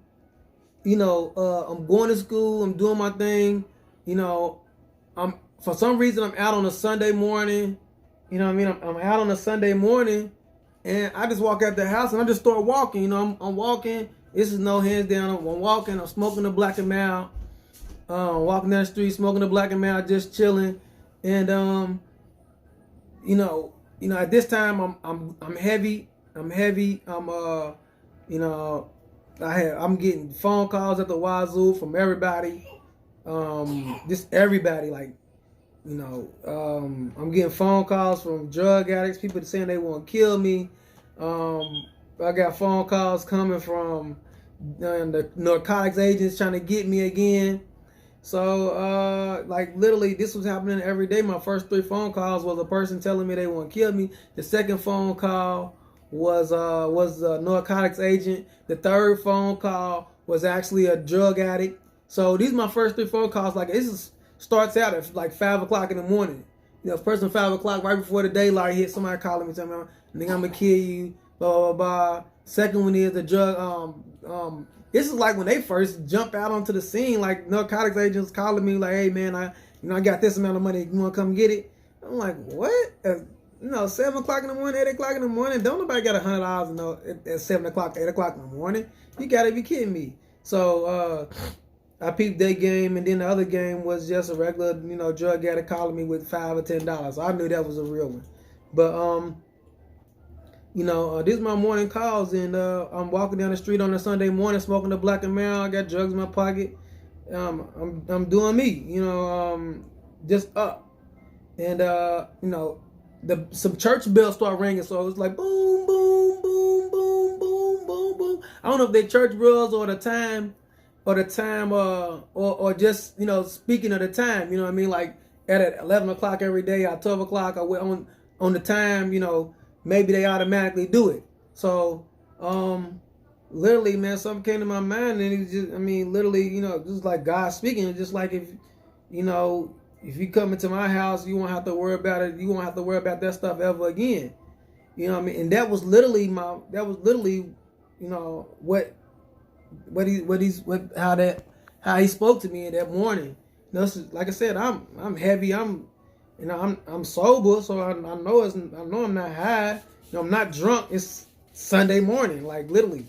you know, I'm going to school, I'm doing my thing, you know, for some reason I'm out on a Sunday morning, you know what I mean? I'm out on a Sunday morning, and I just walk out the house and I just start walking, you know, I'm walking, this is no hands down, I'm walking, I'm smoking the Black and Mild, walking down the street, smoking the Black and Mild, just chilling, and you know, at this time I'm heavy, you know, I'm getting phone calls at the wazoo from everybody, just everybody, like, you know, I'm getting phone calls from drug addicts, people saying they want to kill me. I got phone calls coming from the narcotics agents trying to get me again. So, like, literally, this was happening every day. My first 3 phone calls was a person telling me they want to kill me. The second phone call was a narcotics agent. The third phone call was actually a drug addict. So these are my first 3 phone calls. Like, starts out at like 5 o'clock in the morning. You know, first at 5 o'clock, right before the daylight hit, somebody calling me, telling me, I think I'm gonna kill you, blah blah blah. Second one is the drug. This is like when they first jump out onto the scene, like narcotics agents calling me, like, hey man, I got this amount of money, you wanna come get it? I'm like, what? You know, 7 o'clock in the morning, 8 o'clock in the morning. Don't nobody got $100, you know, at 7 o'clock, 8 o'clock in the morning. You gotta be kidding me. So I peeped that game, and then the other game was just a regular, you know, drug addict calling me with $5 or $10. So I knew that was a real one. But you know, this is my morning calls, and I'm walking down the street on a Sunday morning, smoking the Black and Mild. I got drugs in my pocket. I'm doing me, you know, just up, and you know. Some church bells start ringing, so it was like boom, boom, boom, boom, boom, boom, boom. I don't know if they church bells or the time, or just, you know, speaking of the time. You know what I mean? Like at 11 o'clock every day, at 12 o'clock, I went on the time. You know, maybe they automatically do it. So, literally, man, something came to my mind, and it just, I mean, literally, you know, just like God speaking. Just like if, you know. If you come into my house, you won't have to worry about it. You won't have to worry about that stuff ever again. You know what I mean? And that was literally, you know, how he spoke to me in that morning. You know, like I said, I'm heavy. I'm sober, so I know I'm not high. You know, I'm not drunk. It's Sunday morning, like literally.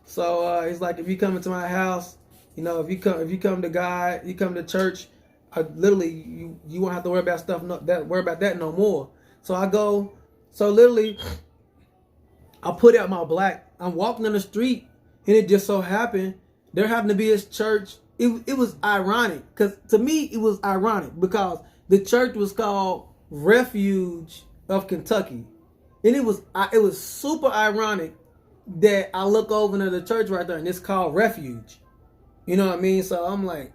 So it's like, if you come into my house, you know, if you come to God, you come to church. Literally, you won't have to worry about that no more. So literally, I put out my black. I'm walking on the street, and it just so happened there happened to be this church. It was ironic, because to me it was ironic because the church was called Refuge of Kentucky, and it was super ironic that I look over into the church right there, and it's called Refuge. You know what I mean? So I'm like,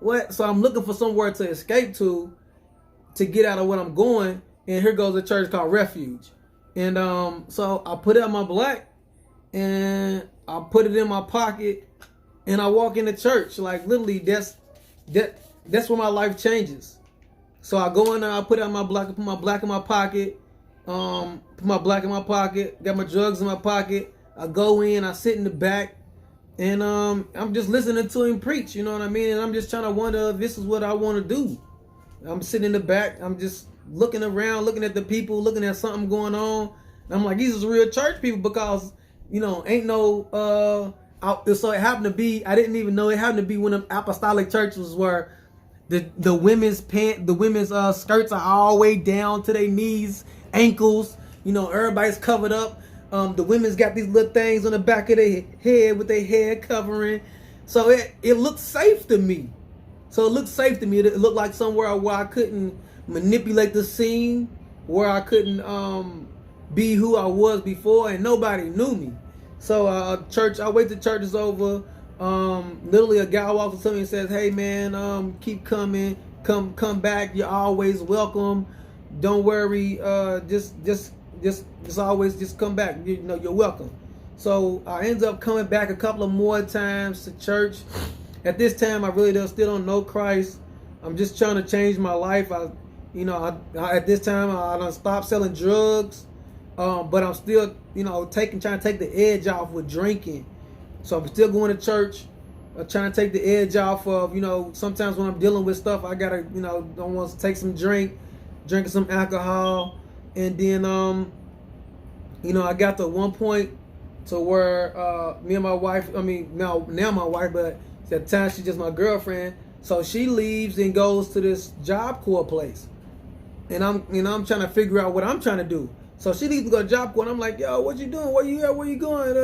what? So I'm looking for somewhere to escape to get out of what I'm going. And here goes a church called Refuge. And so I put out my black, and I put it in my pocket, and I walk into church. Like literally, that's where my life changes. So I go in there, I put out my black, I put my black in my pocket, put my black in my pocket, got my drugs in my pocket. I go in, I sit in the back, and I'm just listening to him preach. You know what I mean? And I'm just trying to wonder if this is what I want to do. I'm sitting in the back, I'm just looking around, looking at the people, looking at something going on. And I'm like, these is real church people, because, you know, ain't no, so it happened to be, I didn't even know it happened to be one of them apostolic churches where the women's skirts are all the way down to their knees, ankles. You know, everybody's covered up. The women's got these little things on the back of their head with their hair covering. So it looked safe to me. So it looked safe to me. It looked like somewhere where I couldn't manipulate the scene, where I couldn't be who I was before, and nobody knew me. So church, I wait till church is over. Literally a guy walks up to me and says, "Hey man, keep coming, come back. You're always welcome. Don't worry. Just always just come back. You know, you're welcome." So I ended up coming back a couple of more times to church. At this time, I really still don't know Christ. I'm just trying to change my life. At this time, I done stopped selling drugs, but I'm still, trying to take the edge off with drinking. So I'm still going to church, trying to take the edge off of, sometimes when I'm dealing with stuff, I gotta, don't want to take some drinking some alcohol, and then, I got to one point to where me and my wife, now my wife, but at the time she's just my girlfriend. So she leaves and goes to this Job Corps place, and I'm trying to figure out what I'm trying to do. So she leaves to go to Job Corps, and I'm like, yo, what you doing? Where you at? Where you going?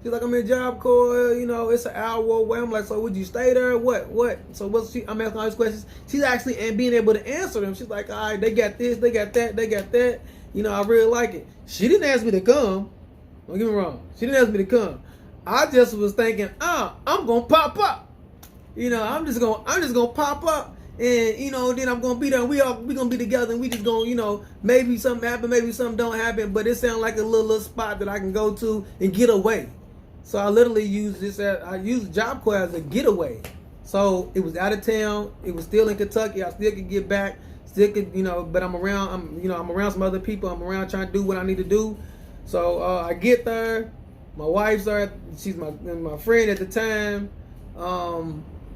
She's like, I'm in Job Corps. It's an hour away. I'm like, so would you stay there? What? So what's she? I'm asking all these questions. She's actually and being able to answer them. She's like, all right, they got this, they got that, they got that. I really like it. She didn't ask me to come. Don't get me wrong. She didn't ask me to come. I just was thinking, I'm gonna pop up. I'm just gonna pop up, and then I'm gonna be there. We gonna be together, and we just gonna, maybe something happen, maybe something don't happen. But it sounds like a little spot that I can go to and get away. So I literally used Job Corps as a getaway. So it was out of town. It was still in Kentucky. I still could get back. Still could, but I'm around. I'm around some other people. I'm around trying to do what I need to do. So I get there. My wife's there. She's my friend at the time.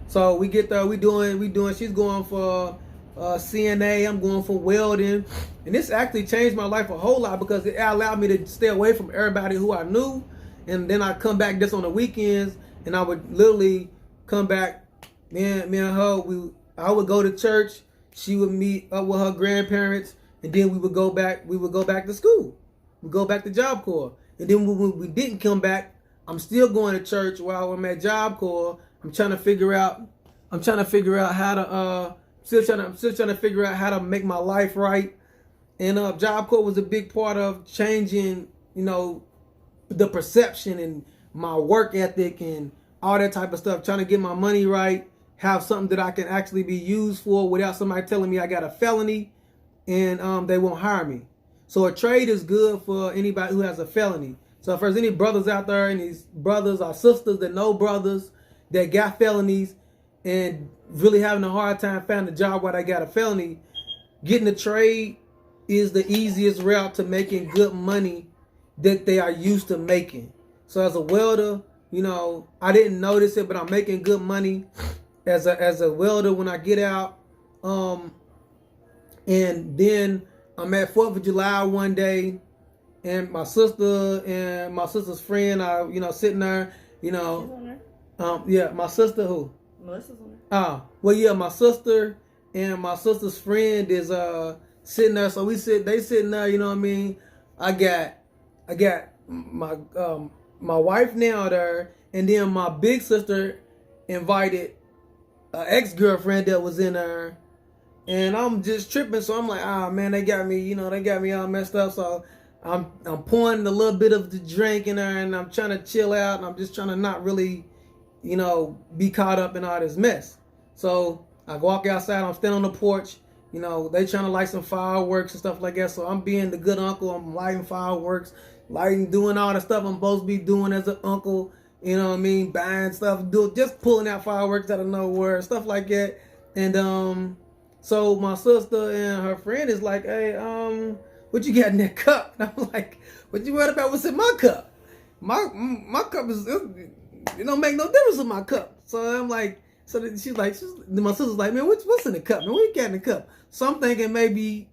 So we get there. We doing. She's going for CNA. I'm going for welding, and this actually changed my life a whole lot because it allowed me to stay away from everybody who I knew, and then I come back just on the weekends, and I would literally come back. Me and her. I would go to church. She would meet up with her grandparents, and then we would go back. We would go back to school. We go back to Job Corps, and then when we didn't come back, I'm still going to church while I'm at Job Corps. I'm trying to figure out how to still trying to figure out how to make my life right. And Job Corps was a big part of changing, the perception and my work ethic and all that type of stuff. Trying to get my money right, have something that I can actually be used for without somebody telling me I got a felony and they won't hire me. So a trade is good for anybody who has a felony. So if there's any brothers out there, any brothers or sisters that know brothers that got felonies and really having a hard time finding a job while they got a felony, getting a trade is the easiest route to making good money that they are used to making. So as a welder, I didn't notice it, but I'm making good money as a welder when I get out. And then I'm at 4th of July one day, and my sister and my sister's friend are, sitting there, my sister who? Melissa's on there. My sister and my sister's friend is sitting there. So they sitting there, you know what I mean? I got my wife now there, and then my big sister invited an ex-girlfriend that was in there. And I'm just tripping, so I'm like, man, they got me all messed up. So I'm pouring a little bit of the drink in there, and I'm trying to chill out, and I'm just trying to not really, be caught up in all this mess. So I walk outside, I'm standing on the porch, they trying to light some fireworks and stuff like that. So I'm being the good uncle. I'm lighting fireworks, doing all the stuff I'm supposed to be doing as an uncle. You know what I mean? Buying stuff, just pulling out fireworks out of nowhere, stuff like that. And so my sister and her friend is like, hey, what you got in that cup? And I'm like, what you worried about what's in my cup? My cup is, it don't make no difference in my cup. So I'm like, my sister's like, man, what's in the cup? Man, what you got in the cup? So I'm thinking maybe,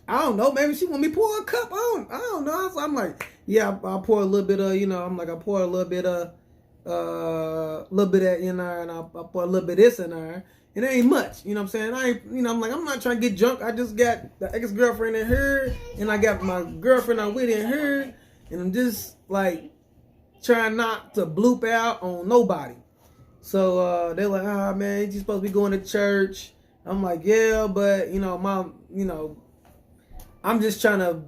I don't know, maybe she want me to pour a cup. I don't know. So I'm like, yeah, I'll pour a little bit of, I pour a little bit of that in there, and I'll pour a little bit of this in there. It ain't much, you know what I'm saying? I'm like, I'm not trying to get drunk. I just got the ex-girlfriend in her, and I got my girlfriend I'm with in her, and I'm just like trying not to bloop out on nobody. So they're like, man, you supposed to be going to church. I'm like, yeah, but I'm just trying to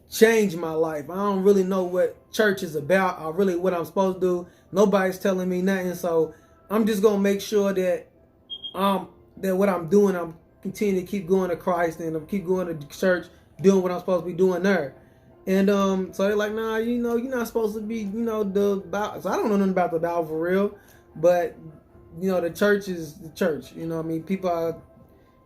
change my life. I don't really know what church is about, or really what I'm supposed to do. Nobody's telling me nothing, so I'm just gonna make sure that that what I'm doing, I'm continuing to keep going to Christ, and I'm keep going to church, doing what I'm supposed to be doing there. And so they're like, nah, you're not supposed to be, the Bible. So I don't know nothing about the Bible for real, but the church is the church. You know what I mean? People are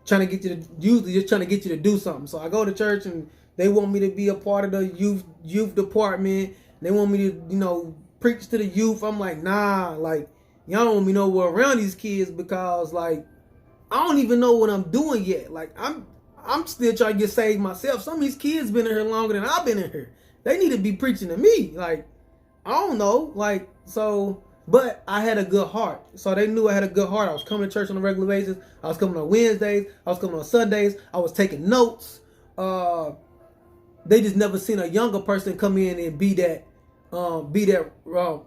trying to get you to, usually just trying to get you to do something. So I go to church, and they want me to be a part of the youth department. They want me to, preach to the youth. I'm like, nah, like, y'all don't want me nowhere around these kids, because like I don't even know what I'm doing yet. Like I'm still trying to get saved myself. Some of these kids been in here longer than I've been in here. They need to be preaching to me. Like, I don't know. Like, so, but I had a good heart. So they knew I had a good heart. I was coming to church on a regular basis. I was coming on Wednesdays. I was coming on Sundays. I was taking notes. They just never seen a younger person come in and be that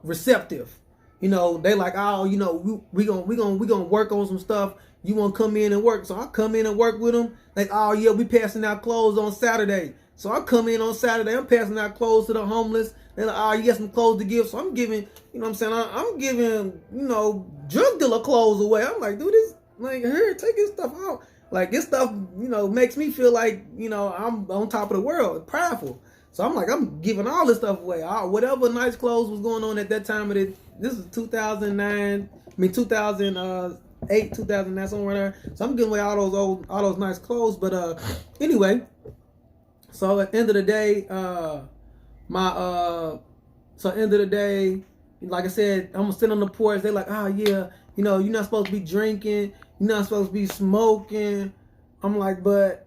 receptive. They like, oh, we gonna work on some stuff. You want to come in and work? So I come in and work with them. Like, oh yeah, we passing out clothes on Saturday. So I come in on Saturday. I'm passing out clothes to the homeless. They're like, oh, you got some clothes to give. So I'm giving, I'm saying, I'm giving, drug dealer clothes away. I'm like, dude, this, like, here, take this stuff out. Like, this stuff, makes me feel like, I'm on top of the world, prideful. So I'm like, I'm giving all this stuff away. Whatever nice clothes was going on at that time of it. This is 2009. 2008, 2009, somewhere there. So I'm giving away all those nice clothes. But anyway, so at the end of the day, like I said, I'm gonna sit on the porch. They're like, oh yeah, you're not supposed to be drinking. You're not supposed to be smoking. I'm like, but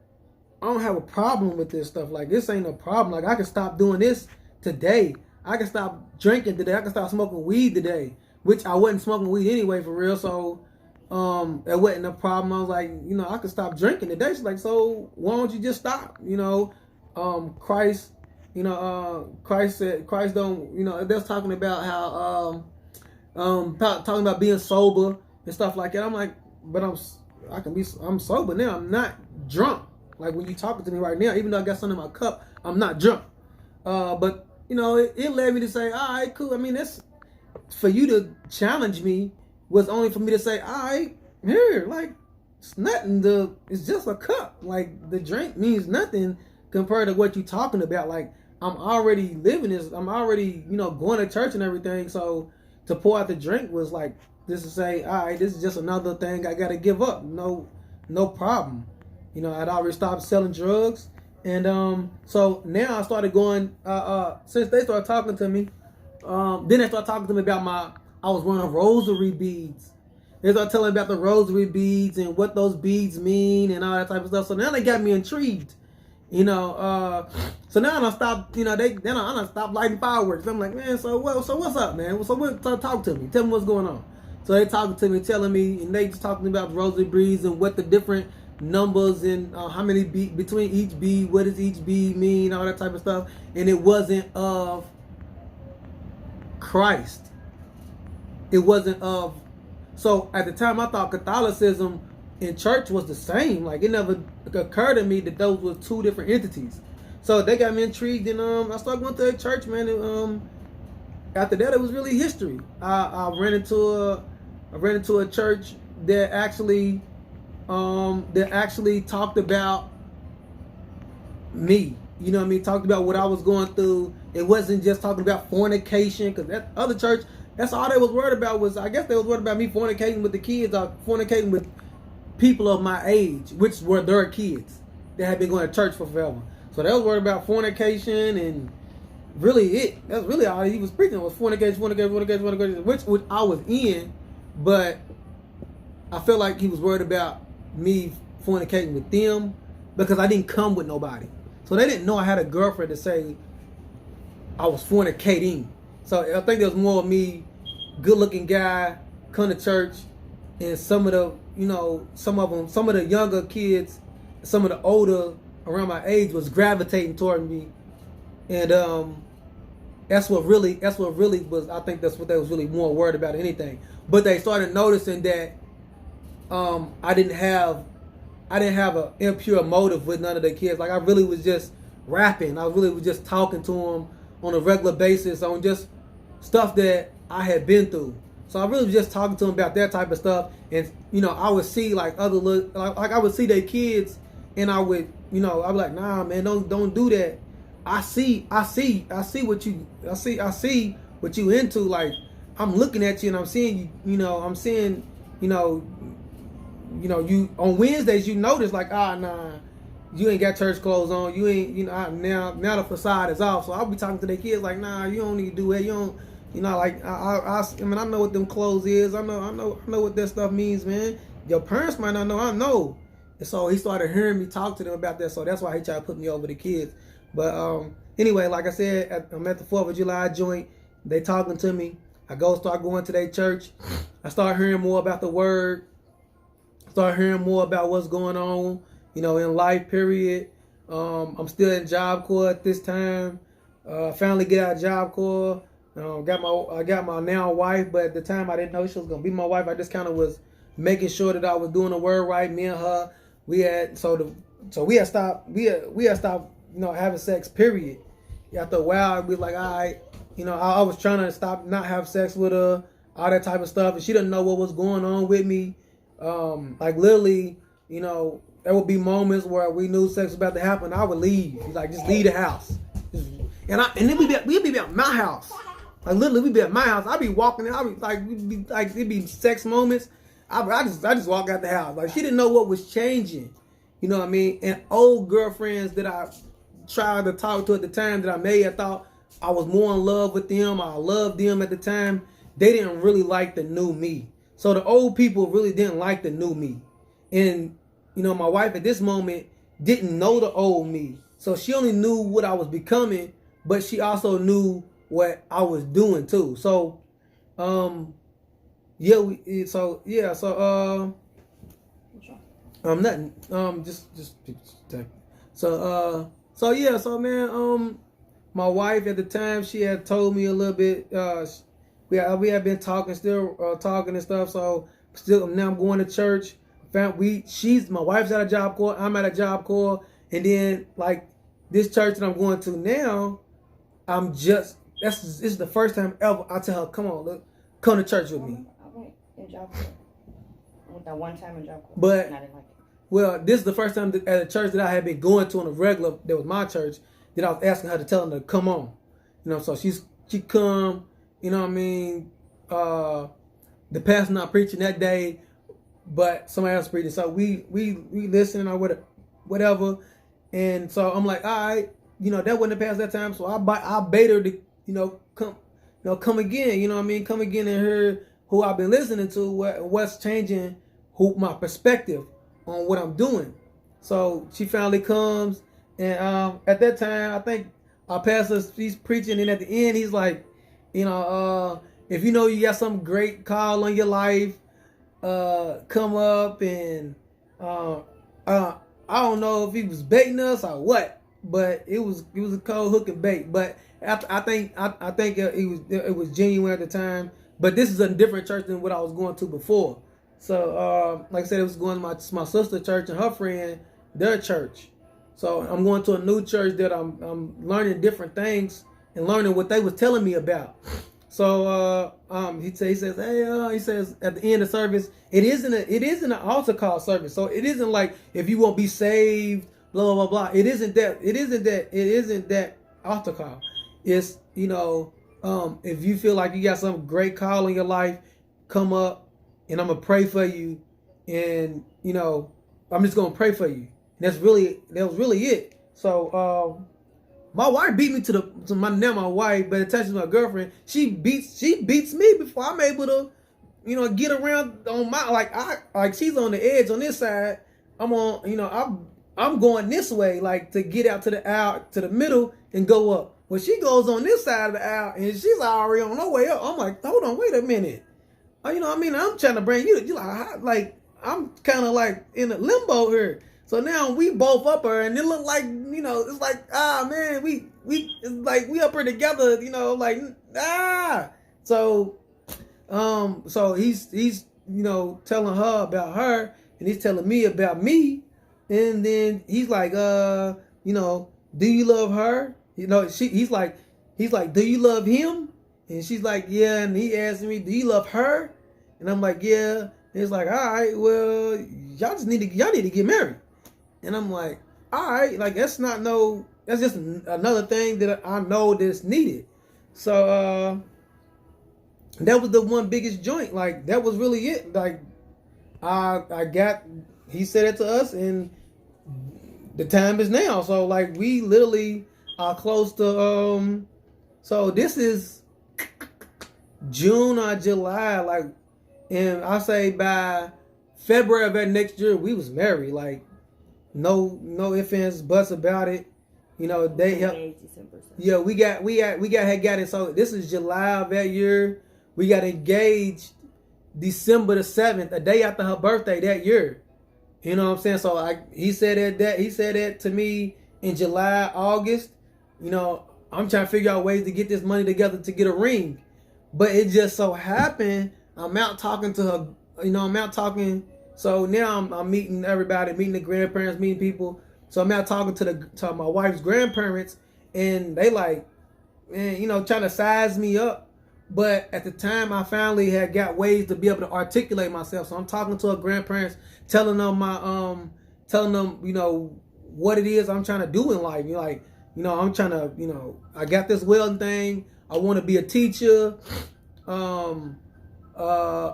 I don't have a problem with this stuff. Like, this ain't a problem. Like, I can stop doing this today. I can stop drinking today. I can stop smoking weed today, which I wasn't smoking weed anyway, for real. So, it wasn't a problem. I was like, I could stop drinking today. She's like, so why don't you just stop? Christ, Christ said, Christ don't, they're talking about how, talking about being sober and stuff like that. I'm like, but I'm sober now. I'm not drunk. Like, when you talking to me right now, even though I got something in my cup, I'm not drunk. But it led me to say, all right, cool. I mean, that's for you to challenge me was only for me to say, all right, here, like, it's nothing. It's just a cup. Like, the drink means nothing compared to what you're talking about. Like, I'm already living this. I'm already, going to church and everything. So to pour out the drink was like, just to say, all right, this is just another thing I got to give up. No problem. I'd already stopped selling drugs. And so now I started going, since they started talking to me, then they started talking to me about I was wearing rosary beads. They started telling me about the rosary beads and what those beads mean and all that type of stuff. So now they got me intrigued, so now I stopped, I stopped lighting fireworks. I'm like, man, so what's up, man? So talk to me. Tell me what's going on. So they talking to me, telling me, and they just talking about rosary beads and what the different numbers and how many between each bead, what does each bead mean, all that type of stuff. And it wasn't of Christ. It wasn't of. So at the time, I thought Catholicism and church was the same. Like, it never occurred to me that those were two different entities. So they got me intrigued, and I started going to the church, man. And after that, it was really history. I ran into a church that actually talked about me. You know what I mean? Talked about what I was going through. It wasn't just talking about fornication, because that other church, that's all they was worried about was, I guess they was worried about me fornicating with the kids, or fornicating with people of my age, which were their kids that had been going to church for forever. So they was worried about fornication, and really that's really all he was preaching was fornication, which I was in, but I felt like he was worried about me fornicating with them because I didn't come with nobody. So they didn't know I had a girlfriend to say I was fornicating. So I think there was more of me, good looking guy, come to church, and some of the younger kids, some of the older around my age was gravitating toward me. And that's what really was, I think that's what they was really more worried about than anything. But they started noticing that I didn't have an impure motive with none of the kids. Like, I really was just rapping. I really was just talking to them on a regular basis on just stuff that I had been through. So I really was just talking to them about that type of stuff. And I would see like I would see their kids, and I'd be like, nah, man, don't do that. I see what you into. Like, I'm looking at you and I'm seeing you on Wednesdays, you notice like, nah, you ain't got church clothes on. You ain't, now the facade is off. So I'll be talking to their kids like, nah, you don't need to do that. You don't, like, I mean, I know what them clothes is. I know what that stuff means, man. Your parents might not know. I know. And so he started hearing me talk to them about that. So that's why he tried to put me over the kids. But anyway, like I said, I'm at the 4th of July joint. They talking to me. I start going to their church. I start hearing more about the word. Start hearing more about what's going on, in life, period. I'm still in Job Corps at this time. Finally get out of Job Corps. I got my now wife, but at the time I didn't know she was gonna be my wife. I just kind of was making sure that I was doing the word right. Me and her, we had stopped having sex, period. After a while, we like, all right, I was trying to stop, not have sex with her, all that type of stuff, and she didn't know what was going on with me. Like, literally, there would be moments where we knew sex was about to happen. I would leave, like, just leave the house, and then we'd be at my house. Like, literally, we'd be at my house. I'd be walking, it'd be sex moments. I just walk out the house. Like, she didn't know what was changing. You know what I mean? And old girlfriends that I tried to talk to at the time that I may have thought I was more in love with them, I loved them at the time, they didn't really like the new me. So the old people really didn't like the new me. And, my wife at this moment didn't know the old me. So she only knew what I was becoming, but she also knew what I was doing too. So, nothing. So man, my wife at the time, she had told me a little bit, we had been talking and stuff. So still now I'm going to church. My wife's at a Job Corps, I'm at a Job Corps, and then like this church that I'm going to now, this is the first time ever I tell her, come to church with me. I went in Job Corps. I went that one time in Job Corps, but and I didn't like it. Well, this is the first time at a church that I had been going to on a regular, that was my church, that I was asking her to tell her to come on. So she come, what I mean, the pastor not preaching that day, but somebody else preaching. So we listening or whatever. And so I'm like, all right, that wasn't the past that time. So I bait her to, come again, come again and hear who I've been listening to, what's changing, my perspective on what I'm doing. So she finally comes, and at that time, I think our pastor, he's preaching, and at the end, he's like, if you got some great call on your life, come up, and I don't know if he was baiting us or what, but it was a cold hook and bait. But I think it was genuine at the time. But this is a different church than what I was going to before. So like I said, it was going to my sister's church and her friend, their church. So I'm going to a new church that I'm learning different things and learning what they was telling me about. So he says, hey, he says at the end of service, it isn't an altar call service. So it isn't like if you won't be saved, blah blah blah blah. It isn't that altar call. It's if you feel like you got some great call in your life, come up and I'm gonna pray for you, and I'm just gonna pray for you. That was really it. So my wife beat me to my wife, but it touches my girlfriend. She beats me before I'm able to, get around on my like she's on the edge on this side. I'm on, I'm going this way, like to get out to the middle and go up. Well, she goes on this side of the aisle and she's already on her way up. I'm like, hold on, wait a minute. I'm trying to bring you like I'm kind of like in a limbo here. So now we both up her, and it look like, it's like, man, it's like we up here together, So, so he's telling her about her, and he's telling me about me, and then he's like, do you love her? He's like, do you love him? And she's like, yeah. And he asked me, do you love her? And I'm like, yeah. And he's like, all right, well, y'all need to get married. And I'm like, all right, like that's just another thing that I know that's needed. So that was the one biggest joint. Like that was really it. Like he said it to us, and the time is now. So like we literally are close to so this is June or July, like, and I say by February of that next year we was married. Like no ifs, ands, buts about it. They helped. Yeah, we got it. So this is July of that year. We got engaged December the 7th, a day after her birthday that year. You know what I'm saying? So he said that to me in July, August. I'm trying to figure out ways to get this money together to get a ring. But it just so happened I'm out talking to her. I'm out talking. So now I'm meeting everybody, meeting the grandparents, meeting people. So I'm out talking to my wife's grandparents, and they like, man, trying to size me up. But at the time, I finally had got ways to be able to articulate myself. So I'm talking to her grandparents, telling them what it is I'm trying to do in life. I'm trying to, I got this welding thing. I want to be a teacher. I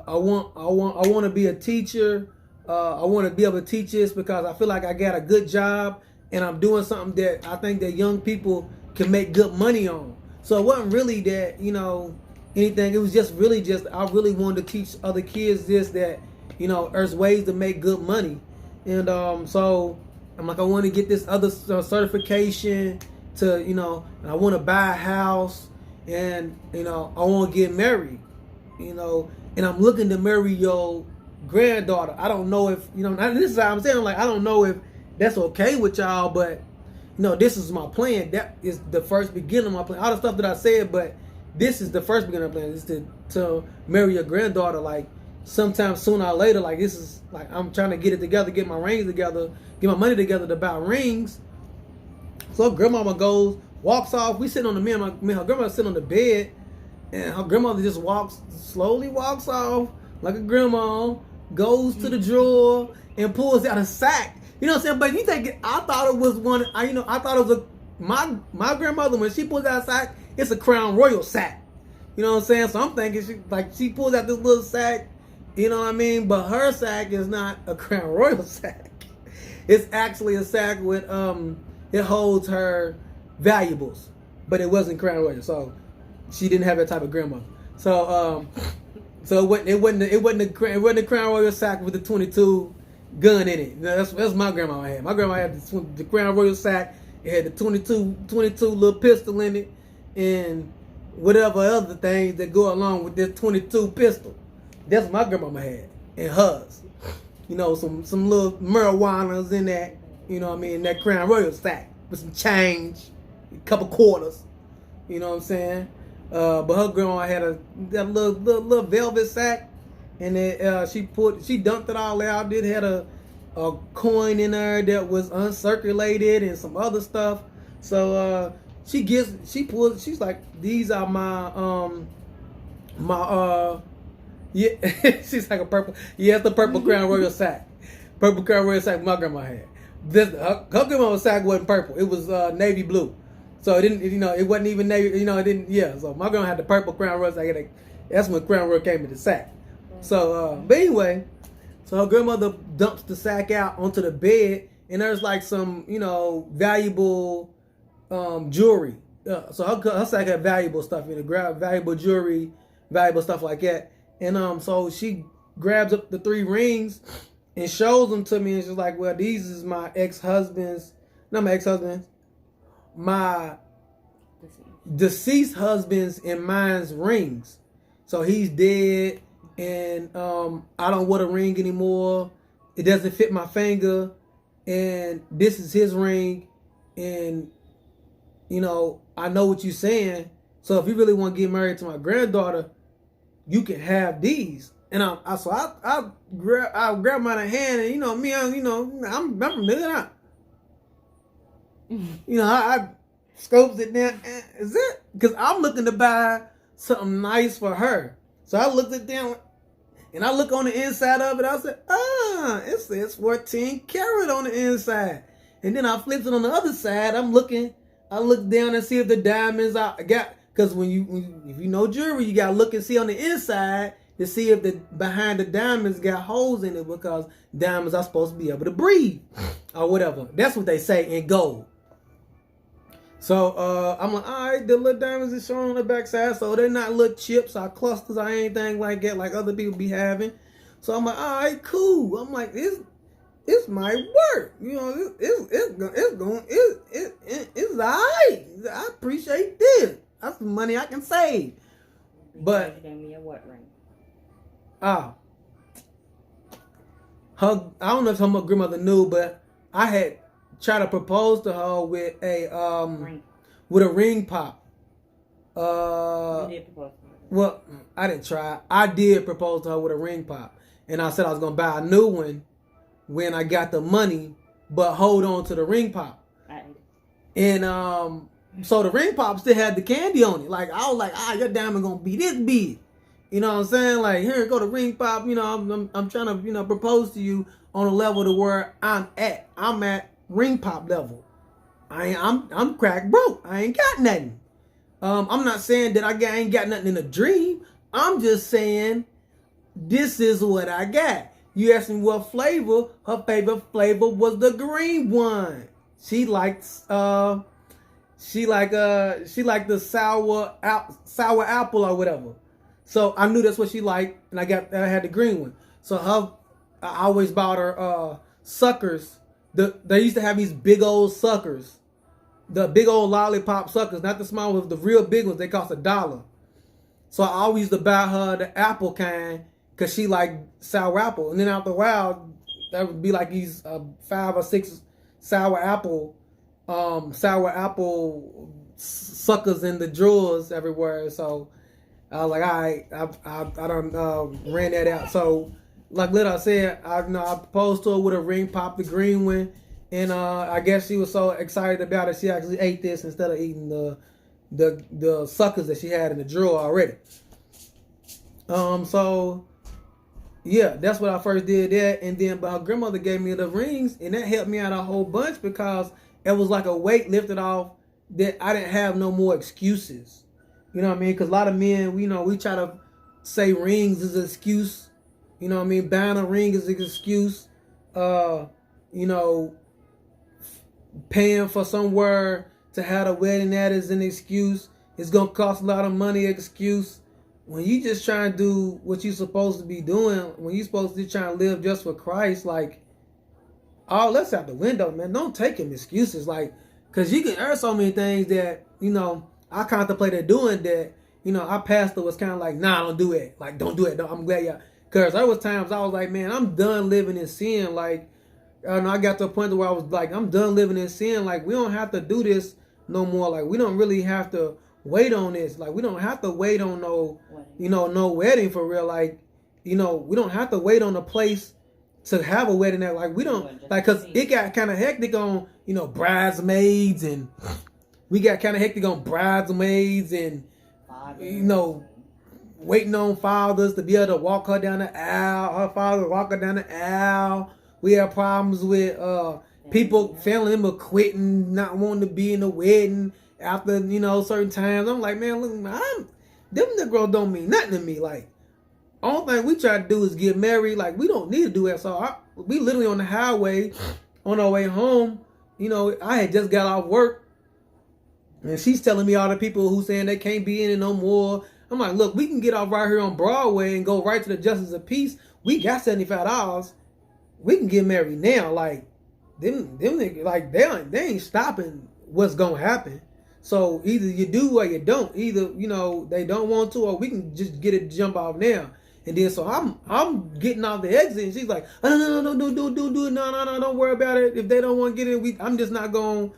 want to be a teacher. I want to be able to teach this because I feel like I got a good job and I'm doing something that I think that young people can make good money on. So it wasn't really that, anything. It was just I really wanted to teach other kids that, there's ways to make good money. And so I'm like, I want to get this other certification to, and I want to buy a house, and, I want to get married. And I'm looking to marry your granddaughter. I don't know if, this is how I'm saying, like, I don't know if that's okay with y'all, but, this is my plan. That is the first beginning of my plan. All the stuff that I said, but this is the first beginning of my plan, is to marry your granddaughter, like, sometime sooner or later. Like, this is, like, I'm trying to get it together, get my rings together, get my money together to buy rings. So grandmama goes, walks off. We sitting on me and her grandmother sitting on the bed, and her grandmother just slowly walks off like a grandma, goes to the drawer and pulls out a sack. You know what I'm saying? But you think I thought it was one. I thought it was my grandmother, when she pulls out a sack, it's a Crown Royal sack. You know what I'm saying? So I'm thinking she pulls out this little sack. You know what I mean? But her sack is not a Crown Royal sack. It's actually a sack with it holds her valuables, but it wasn't Crown Royal. So she didn't have that type of grandmother. So it wasn't a Crown Royal sack with the 22 gun in it. That's my grandma had. My grandma had the Crown Royal sack. It had the 22 little pistol in it, and whatever other things that go along with this 22 pistol. That's what my grandmama had, and hers. Some little marijuanas in that. That Crown Royal sack with some change, a couple quarters. You know what I'm saying? But her grandma had that little velvet sack, and then she dumped it all out. It had a coin in there that was uncirculated and some other stuff. So she's like, these are my yeah, she's like a purple. Yeah, it's the purple Crown Royal sack. Purple Crown Royal sack my grandma had. Her grandma's sack wasn't purple. It was navy blue. So it didn't, it wasn't even navy. It didn't. Yeah. So my grandma had the purple Crown Royal sack. That's when Crown Royal came in the sack. So, but anyway, so her grandmother dumps the sack out onto the bed, and there's like some, valuable jewelry. So her sack had valuable stuff in it, valuable jewelry, valuable stuff like that. And so she grabs up the 3 rings and shows them to me, and she's like, well, these is my ex-husband's, not my ex-husband's, my deceased husband's and mine's rings. So he's dead, and I don't wear a ring anymore. It doesn't fit my finger, and this is his ring, and I know what you're saying. So if you really want to get married to my granddaughter, you can have these. And I grab my hand, and I'm from there. I scopes it down. Is it? Because I'm looking to buy something nice for her. So I looked it down, and I look on the inside of it. I said, it says 14 karat on the inside. And then I flipped it on the other side. I look down and see if the diamonds I got. Because if you know jewelry, you gotta look and see on the inside to see if the behind the diamonds got holes in it, because diamonds are supposed to be able to breathe or whatever. That's what they say in gold. So I'm like, all right, the little diamonds is showing on the backside, so they're not little chips or clusters or anything like that, like other people be having. So I'm like, all right, cool. I'm like, it's my work, it's all right. I appreciate this. That's the money I can save. But you gave me a what ring? I don't know if my grandmother knew, but I had tried to propose to her with a ring pop. You did propose to her. Well, I didn't try. I did propose to her with a ring pop, and I said I was gonna buy a new one when I got the money, but hold on to the ring pop. And so the ring pop still had the candy on it. Like, I was like, your diamond gonna be this big. You know what I'm saying? Like, here go the ring pop. I'm trying to, propose to you on a level to where I'm at. I'm at ring pop level. I'm crack broke. I ain't got nothing. I'm not saying that I ain't got nothing in a dream. I'm just saying this is what I got. You asked me what flavor. Her favorite flavor was the green one. She likes the sour apple or whatever. So I knew that's what she liked, and I had the green one. So I always bought her suckers. They used to have these big old suckers, the big old lollipop suckers, not the small ones, the real big ones. They cost $1. So I always used to buy her the apple kind because she liked sour apple. And then after a while, that would be like these 5 or 6 sour apple suckers in the drawers everywhere. So I was like, all right, I done ran that out. So like I said, I proposed to her with a ring pop, the green one, and I guess she was so excited about it, she actually ate this instead of eating the suckers that she had in the drawer already. So yeah, that's what I first did that, and then but her grandmother gave me the rings, and that helped me out a whole bunch because it was like a weight lifted off that I didn't have no more excuses. You know what I mean? Because a lot of men, we try to say rings is an excuse. You know what I mean? Buying a ring is an excuse. Paying for somewhere to have a wedding, that is an excuse. It's going to cost a lot of money, excuse. When you just trying to do what you're supposed to be doing, when you're supposed to be trying to live just for Christ, like, all that's out the window, man. Don't take him excuses, like, because you can earn so many things that, I contemplated doing that, our pastor was kind of like, nah, don't do it. Like, don't do it. I'm glad y'all. Because there was times I was like, man, I'm done living in sin. Like, I got to a point where I was like, I'm done living in sin. Like, we don't have to do this no more. Like, we don't really have to wait on this. Like, we don't have to wait on no wedding for real. Like, we don't have to wait on a place to have a wedding that like we don't like, cause it got kind of hectic on bridesmaids, and we got kind of hectic on bridesmaids and waiting on fathers to be able to walk her down the aisle. Her father walk her down the aisle. We have problems with people, family members quitting, not wanting to be in the wedding after certain times. I'm like, man, look, them Negroes don't mean nothing to me. Like, only thing we try to do is get married. Like, we don't need to do that. So we literally on the highway on our way home. I had just got off work, and she's telling me all the people who saying they can't be in it no more. I'm like, look, we can get off right here on Broadway and go right to the Justice of Peace. We got $75. We can get married now. Like, them niggas, like they ain't stopping what's gonna happen. So either you do or you don't. Either they don't want to, or we can just get it jump off now. And then so I'm getting off the exit, and she's like, oh, no, do it, no, don't worry about it. If they don't want to get in, I'm just gonna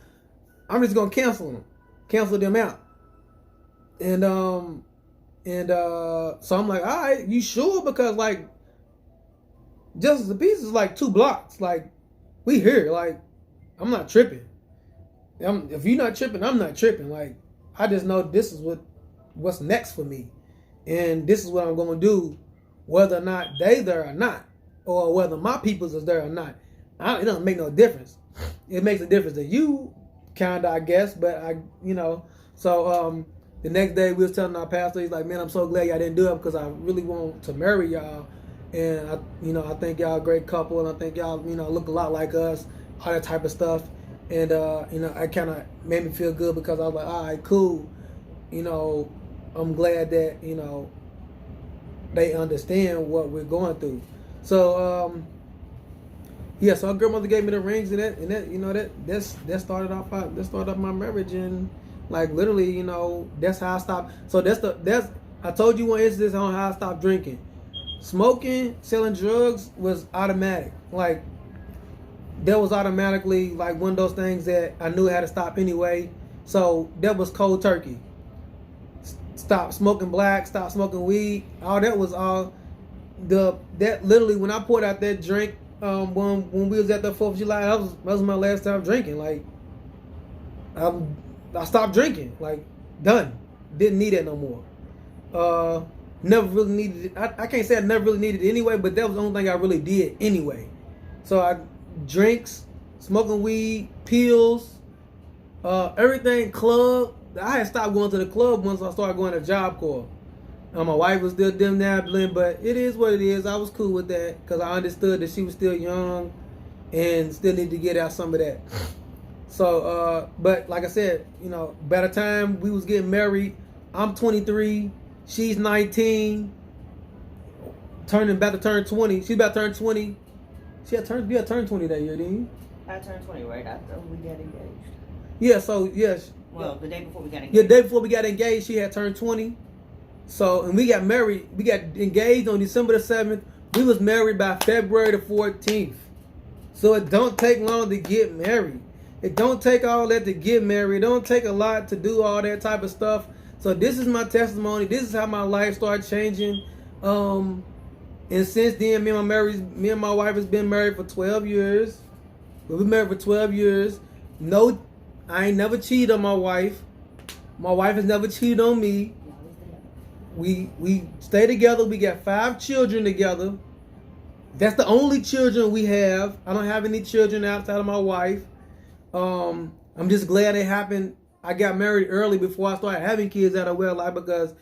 cancel them out. And so I'm like, all right, you sure? Because like Justice of Peace is like 2 blocks. Like, we here. Like, I'm not tripping. If you're not tripping, I'm not tripping. Like, I just know this is what's next for me, and this is what I'm gonna do, whether or not they there or not, or whether my peoples is there or not. It doesn't make no difference. It makes a difference to you, kinda, I guess. But So the next day we was telling our pastor, he's like, man, I'm so glad y'all didn't do it because I really want to marry y'all, and I think y'all a great couple, and I think y'all look a lot like us, all that type of stuff. And I kind of made me feel good because I was like, all right, cool. I'm glad that they understand what we're going through. So so our grandmother gave me the rings, and that started off my marriage, and like literally, that's how I stopped. So that's I told you one instance on how I stopped drinking. Smoking, selling drugs was automatic. Like, that was automatically like one of those things that I knew I had to stop anyway. So that was cold turkey. Stop smoking black, stop smoking weed. All that was all that literally when I poured out that drink when we was at the 4th of July, that was my last time drinking. Like, I stopped drinking. Like, done. Didn't need it no more. Never really needed it. I can't say I never really needed it anyway, but that was the only thing I really did anyway. So drinks, smoking weed, pills, everything, club. I had stopped going to the club once I started going to Job Corps. My wife was still dim dabbling, but it is what it is. I was cool with that because I understood that she was still young and still needed to get out some of that. So, but like I said, by the time we was getting married, I'm 23, she's 19, about to turn 20. She's about to turn 20. You had turned 20 that year, didn't you? I turned 20 right after we got engaged. Yeah, so yes. Well, the day before we got engaged. Yeah, the day before we got engaged, she had turned 20. So, and we got married. We got engaged on December the 7th. We was married by February the 14th. So it don't take long to get married. It don't take all that to get married. It don't take a lot to do all that type of stuff. So this is my testimony. This is how my life started changing. And since then, me and my wife has been married for 12 years. We've been married for 12 years. No, I ain't never cheated on my wife. My wife has never cheated on me. We stay together. We got 5 children together. That's the only children we have. I don't have any children outside of my wife. I'm just glad it happened. I got married early before I started having kids out of wedlock because,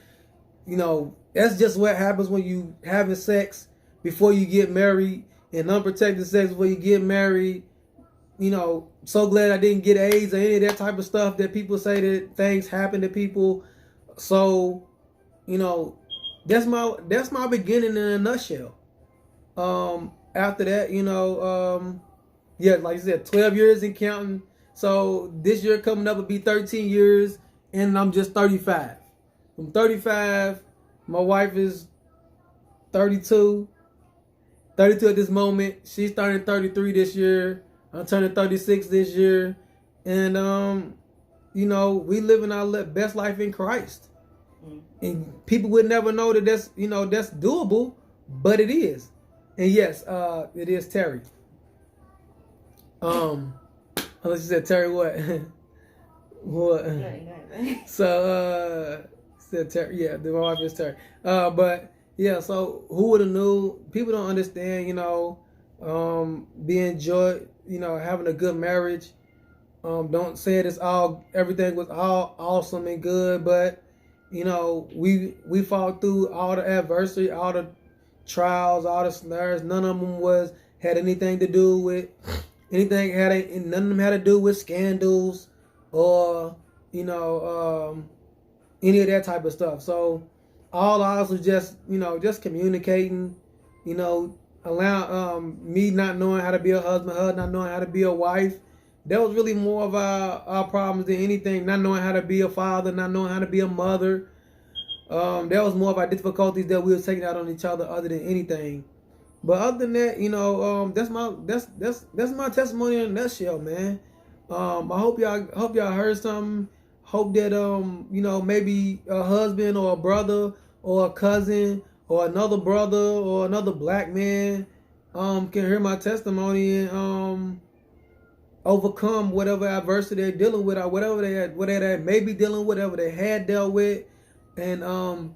that's just what happens when you having sex before you get married, and unprotected sex before you get married. So glad I didn't get AIDS or any of that type of stuff that people say that things happen to people. So, that's my beginning in a nutshell. After that, like I said, 12 years and counting. So this year coming up will be 13 years, and I'm just 35. I'm 35. My wife is 32. 32 at this moment. She's turning 33 this year. I'm turning 36 this year. And, we living our best life in Christ. And people would never know that that's doable, but it is. And yes, it is Terry. Unless you said Terry what? What? So said Terry. Yeah, my wife is Terry. But yeah, so who would have knew? People don't understand, being joy, having a good marriage. Don't say it's everything was all awesome and good, but we fought through all the adversity, all the trials, all the snares. None of them had anything to do with anything. None of them had to do with scandals or any of that type of stuff. So all ours was just communicating. Allow me not knowing how to be a husband, her not knowing how to be a wife. That was really more of our problems than anything. Not knowing how to be a father, not knowing how to be a mother. That was more of our difficulties that we were taking out on each other, other than anything. But other than that, that's my testimony in a nutshell, man. I hope y'all heard something. Hope that maybe a husband or a brother or a cousin or another brother or another black man can hear my testimony and overcome whatever adversity they're dealing with, or whatever they may be dealing with, whatever they had dealt with, and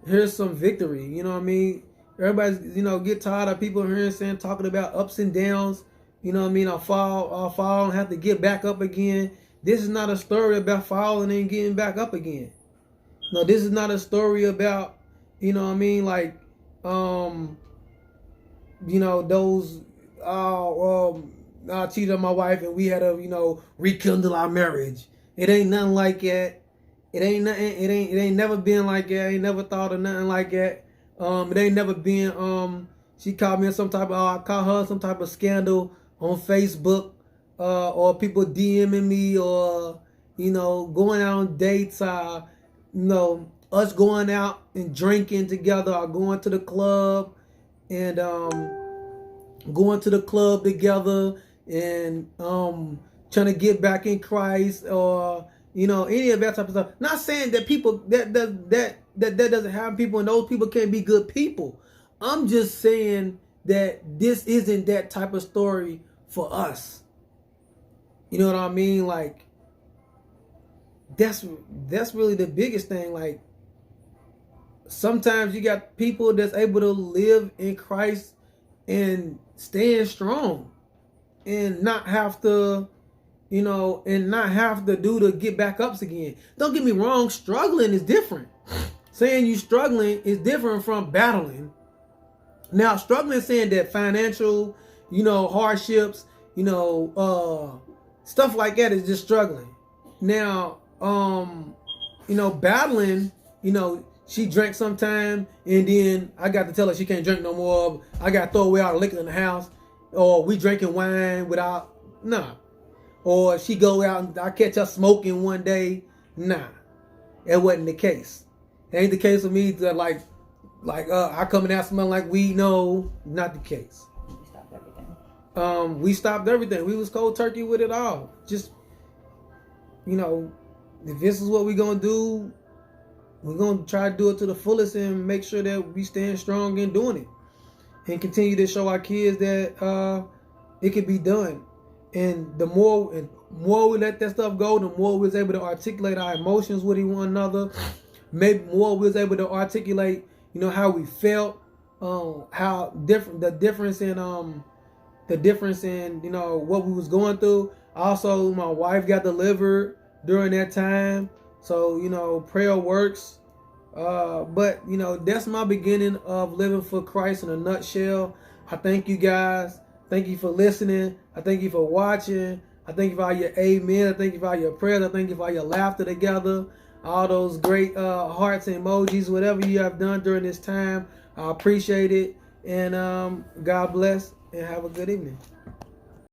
here's some victory. You know what I mean? Everybody's get tired of people hearing talking about ups and downs. You know what I mean? I'll fall and have to get back up again. This is not a story about falling and getting back up again. No, this is not a story about like those I cheated on my wife and we had to, rekindle our marriage. It ain't nothing like that. It ain't nothing. It ain't never been like that. I ain't never thought of nothing like that. It ain't never been. She caught me in some type of. I caught her in some type of scandal on Facebook, or people DMing me, or going out on dates. Us going out and drinking together, or going to the club, and going to the club together. And trying to get back in Christ, or any of that type of stuff. Not saying that people that doesn't happen. People and those people can't be good people. I'm just saying that this isn't that type of story for us. You know what I mean? Like that's really the biggest thing. Like sometimes you got people that's able to live in Christ and stand strong. And not have to, and not have to do the get back ups again. Don't get me wrong, struggling is different. Saying you struggling is different from battling. Now, struggling is saying that financial, hardships, stuff like that is just struggling. Now, battling, she drank sometime and then I got to tell her she can't drink no more. I got to throw away all the liquor in the house. Or we drinking wine without, nah. Or she go out and I catch her smoking one day, nah. That wasn't the case. It ain't the case for me to like I coming out smelling like weed. No, not the case. We stopped everything. We stopped everything. We was cold turkey with it all. Just, if this is what we gonna do, we're gonna try to do it to the fullest and make sure that we stand strong in doing it. And continue to show our kids that it can be done. And the more we let that stuff go, the more we was able to articulate our emotions with one another. Maybe more we was able to articulate, how we felt, how the difference in what we was going through. Also, my wife got delivered during that time, so prayer works. But that's my beginning of living for Christ in a nutshell. I thank you guys. Thank you for listening. I thank you for watching. I thank you for all your amen. I thank you for all your prayers. I thank you for all your laughter together. All those great hearts and emojis, whatever you have done during this time. I appreciate it. And God bless and have a good evening.